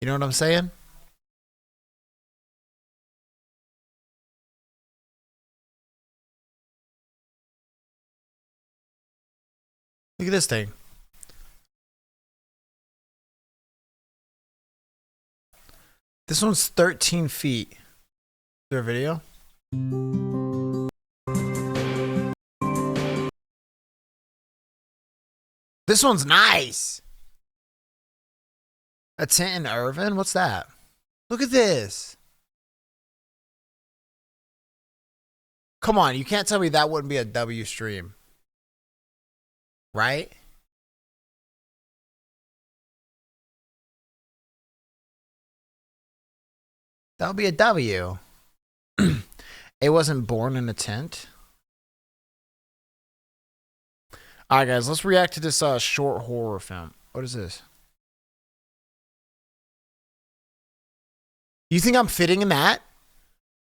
You know what I'm saying? Look at this thing. This one's 13 feet. Is there a video? This one's nice. A tent in Irvin? What's that? Look at this. Come on, you can't tell me that wouldn't be a W stream. Right? That would be a W. It wasn't born in a tent. Alright guys, let's react to this short horror film. What is this? You think I'm fitting in that?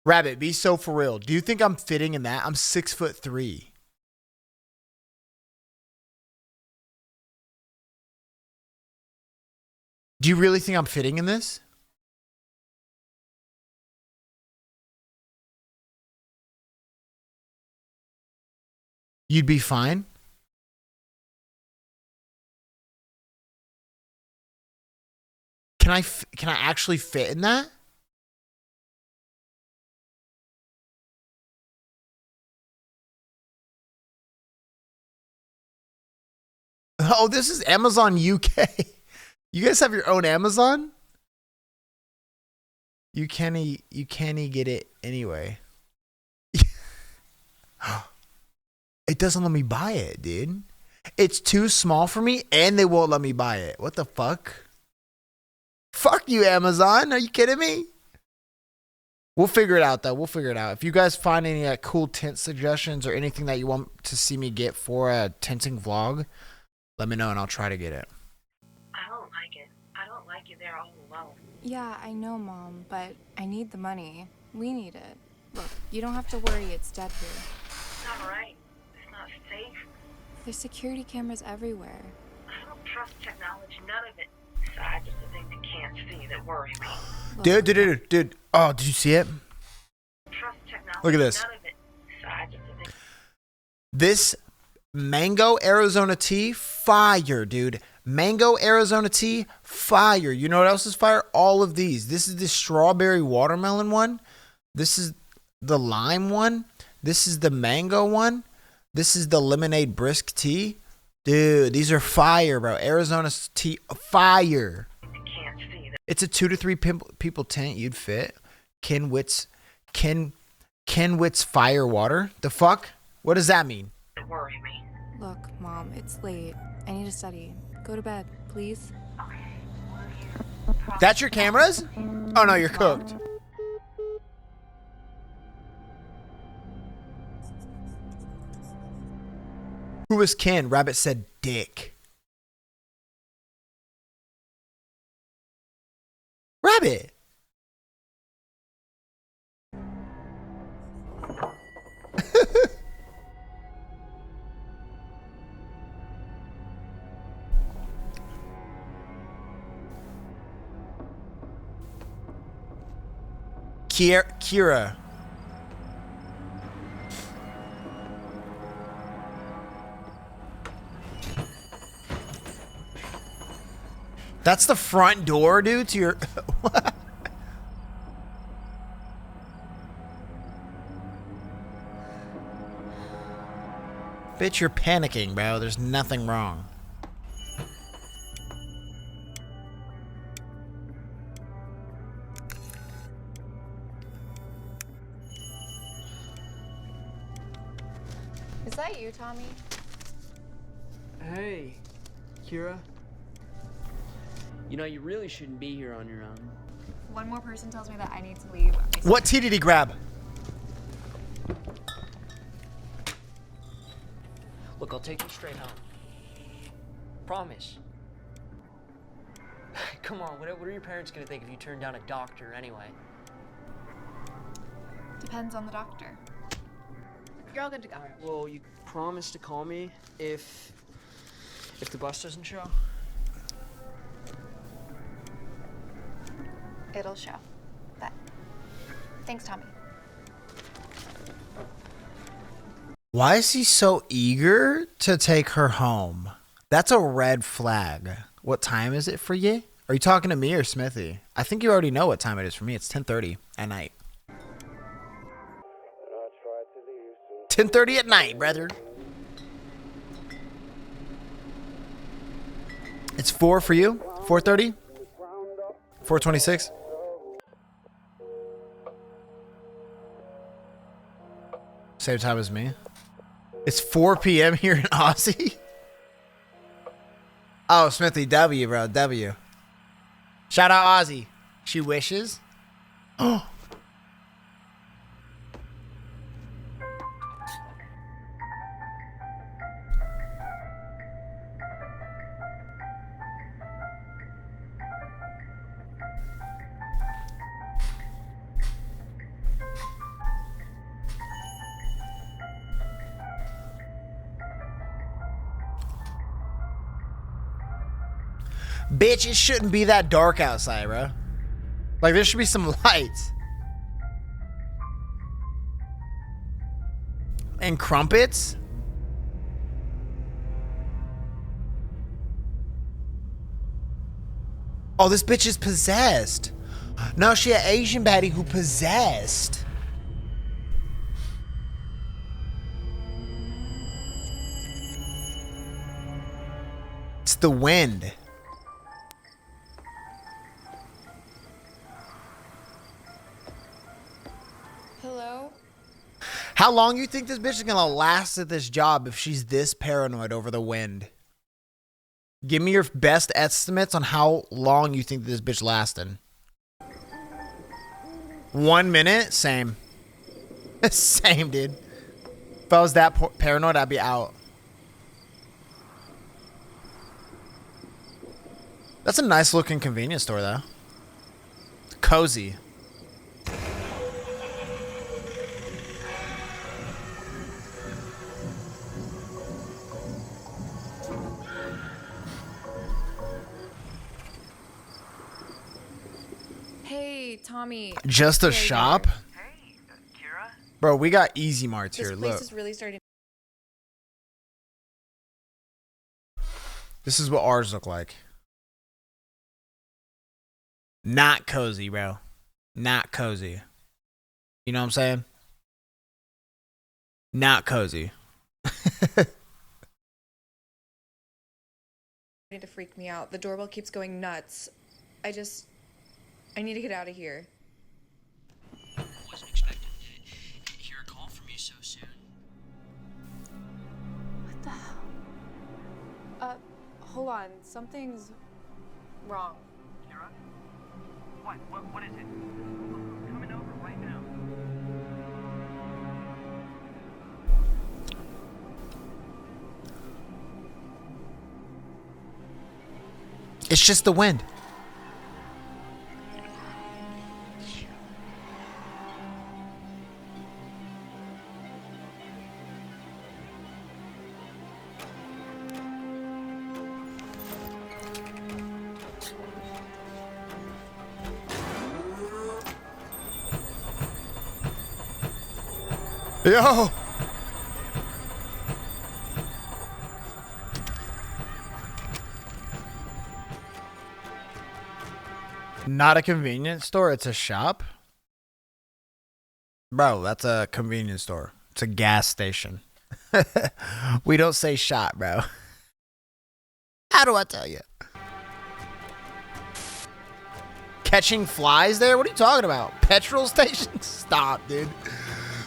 Rabbit, be so for real. Do you think I'm fitting in that? I'm 6'3". Do you really think I'm fitting in this? You'd be fine? Can I actually fit in that? Oh, this is Amazon UK. You guys have your own Amazon? You can't get it anyway. It doesn't let me buy it, dude. It's too small for me, and they won't let me buy it. What the fuck? Fuck you, Amazon. Are you kidding me? We'll figure it out, though. We'll figure it out. If you guys find any cool tint suggestions or anything that you want to see me get for a tinting vlog, let me know, and I'll try to get it. I don't like it. I don't like you there all alone. Yeah, I know, Mom, but I need the money. We need it. Look, you don't have to worry, it's dead here. It's not right. It's not safe. There's security cameras everywhere. I don't trust technology, none of it. Besides, it's the things you can't see that worry me. Look, Dude. Oh, did you see it? Trust technology, Look at this. none of it. Besides, it's the things... This mango Arizona tea, fire, dude. Mango Arizona tea, fire. You know what else is fire? All of these. This is the strawberry watermelon one. This is the lime one. This is the mango one. This is the lemonade brisk tea. Dude, these are fire, bro. Arizona tea, fire. You can't see that It's a 2 to 3 people tent. You'd fit. Kenwit's fire water. The fuck? What does that mean? worry me. look, Mom, it's late. I need to study. Go to bed, please. Okay. Will you That's your cameras? Oh no, you're cooked. Who was Ken? Rabbit said dick. Rabbit. Kira. That's the front door, dude, to your... What? Bitch, you're panicking, bro. There's nothing wrong. Is that you, Tommy? Hey, Kira. You know, you really shouldn't be here on your own. One more person tells me that I need to leave. What tea did he grab? Look, I'll take you straight home. Promise. Come on, what are your parents gonna think if you turn down a doctor anyway? Depends on the doctor. You're all good to go. Alright, well, you promise to call me if the bus doesn't show? It'll show. But thanks, Tommy. Why is he so eager to take her home? That's a red flag. What time is it for you? Are you talking to me or Smithy? I think you already know what time it is for me. It's 10:30 at night. 10:30 at night, brother. It's 4 for you? 4:30? 4:26? Same time as me. It's 4 p.m. here in Aussie. Oh, Smithy, W, bro, W. Shout out Aussie. She wishes. Oh. Bitch, it shouldn't be that dark outside, bro. Like, there should be some lights. And crumpets? Oh, this bitch is possessed. No, she an Asian baddie who possessed. It's the wind. How long you think this bitch is gonna last at this job if she's this paranoid over the wind? Give me your best estimates on how long you think this bitch lasted. 1 minute? Same. Same, dude. If I was that paranoid, I'd be out. That's a nice looking convenience store, though. Cozy. Hey, Tommy. Just a There you shop? are. Hey, Kira? Bro, we got Easy Marts This here. place Look. is really starting. This is what ours look like. Not cozy, bro. Not cozy. You know what I'm saying? Not cozy. To freak me out. The doorbell keeps going nuts. I need to get out of here. I wasn't expecting to hear a call from you so soon. What the hell? Hold on. Something's wrong. Kira? What is it? I'm coming over right now. It's just the wind. Yo! Not a convenience store, it's a shop? Bro, that's a convenience store. It's a gas station. We don't say shop, bro. How do I tell you? Catching flies there? What are you talking about? Petrol station? Stop, dude.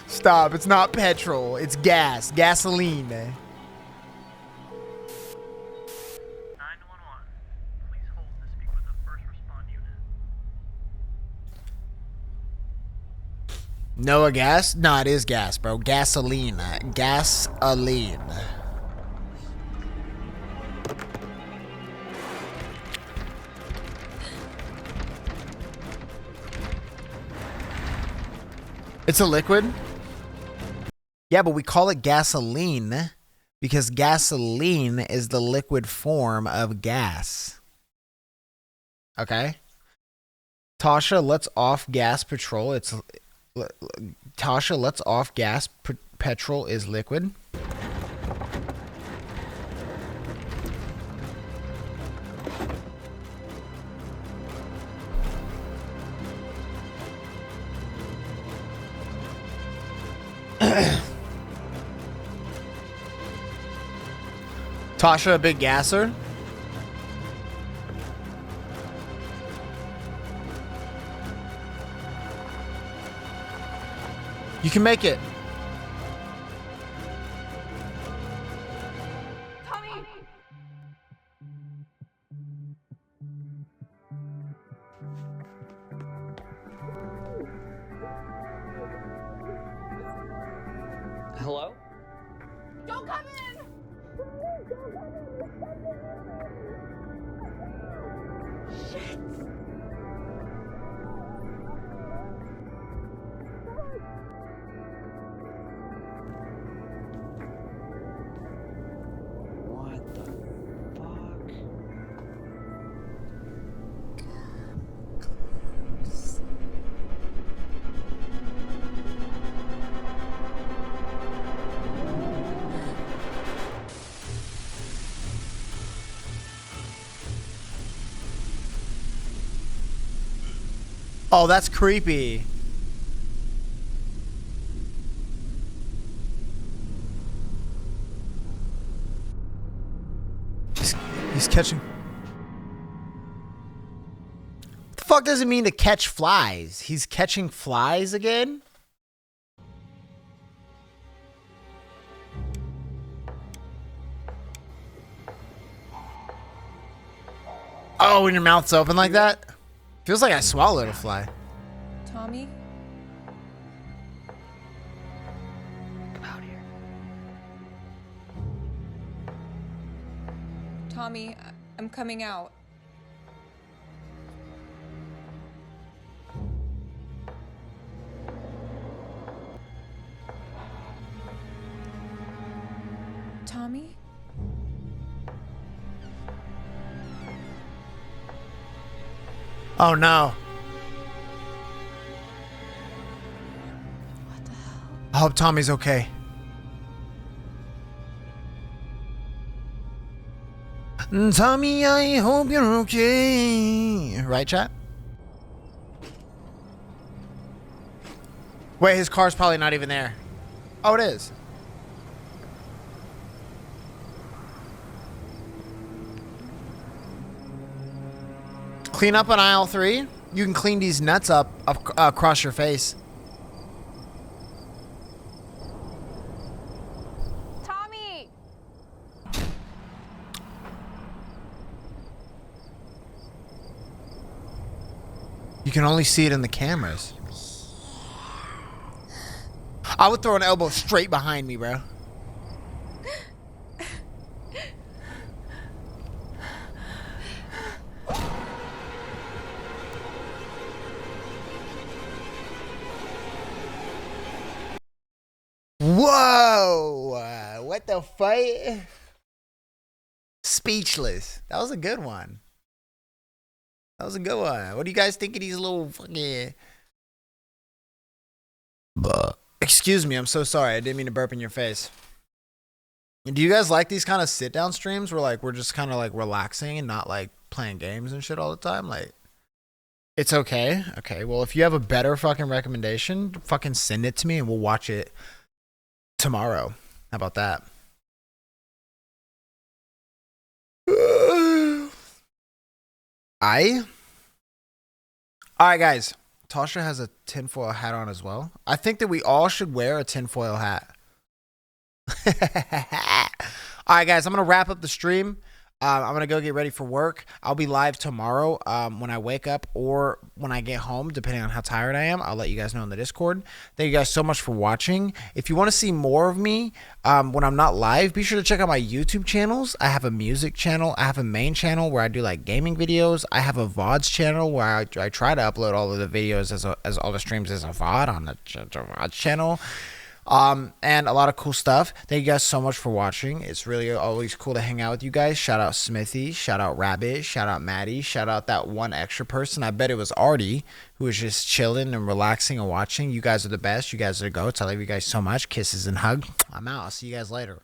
Stop. It's not petrol. It's gas. Gasoline, man. 911. Please hold to speak with the first respond unit. Noah gas? No, it is gas, bro. Gasoline. Gasoline. It's a liquid? Yeah, but we call it gasoline because gasoline is the liquid form of gas. Okay? Tasha, let's off gas petrol. Tasha, let's off gas petrol is liquid. Tasha, a big gasser. You can make it. Hello? Don't come in! What the fuck? Oh, that's creepy. He's catching. What the fuck does it mean to catch flies? He's catching flies again? Oh, when your mouth's open like that? Feels like I swallowed a fly. Tommy? Come out here. Tommy, I'm coming out. Tommy? Oh no. What the hell? I hope Tommy's okay. Tommy, I hope you're okay. Right, chat? Wait, his car's probably not even there. Oh, it is. Clean up on aisle 3. You can clean these nuts up across your face. Tommy! You can only see it in the cameras. I would throw an elbow straight behind me, bro. Whoa! What the fight? Speechless. That was a good one. That was a good one. What do you guys think of these little fucking... Excuse me, I'm so sorry. I didn't mean to burp in your face. Do you guys like these kind of sit-down streams where like we're just kind of like relaxing and not like playing games and shit all the time? Like, it's okay. Okay, well, if you have a better fucking recommendation, fucking send it to me and we'll watch it tomorrow. How about that? Alright, guys. Tasha has a tinfoil hat on as well. I think that we all should wear a tinfoil hat. Alright, guys. I'm going to wrap up the stream. I'm going to go get ready for work. I'll be live tomorrow when I wake up or when I get home, depending on how tired I am. I'll let you guys know in the Discord. Thank you guys so much for watching. If you want to see more of me when I'm not live, be sure to check out my YouTube channels. I have a music channel. I have a main channel where I do like gaming videos. I have a VODs channel where I try to upload all of the videos as all the streams as a VOD on the VODs channel. And a lot of cool stuff. Thank you guys so much for watching. It's really always cool to hang out with you guys. Shout out Smithy, shout out Rabbit, shout out Maddie, shout out that one extra person. I bet it was Artie who was just chilling and relaxing and watching. You guys are the best. You guys are the goats. I love you guys so much. Kisses and hug. I'm out. I'll see you guys later.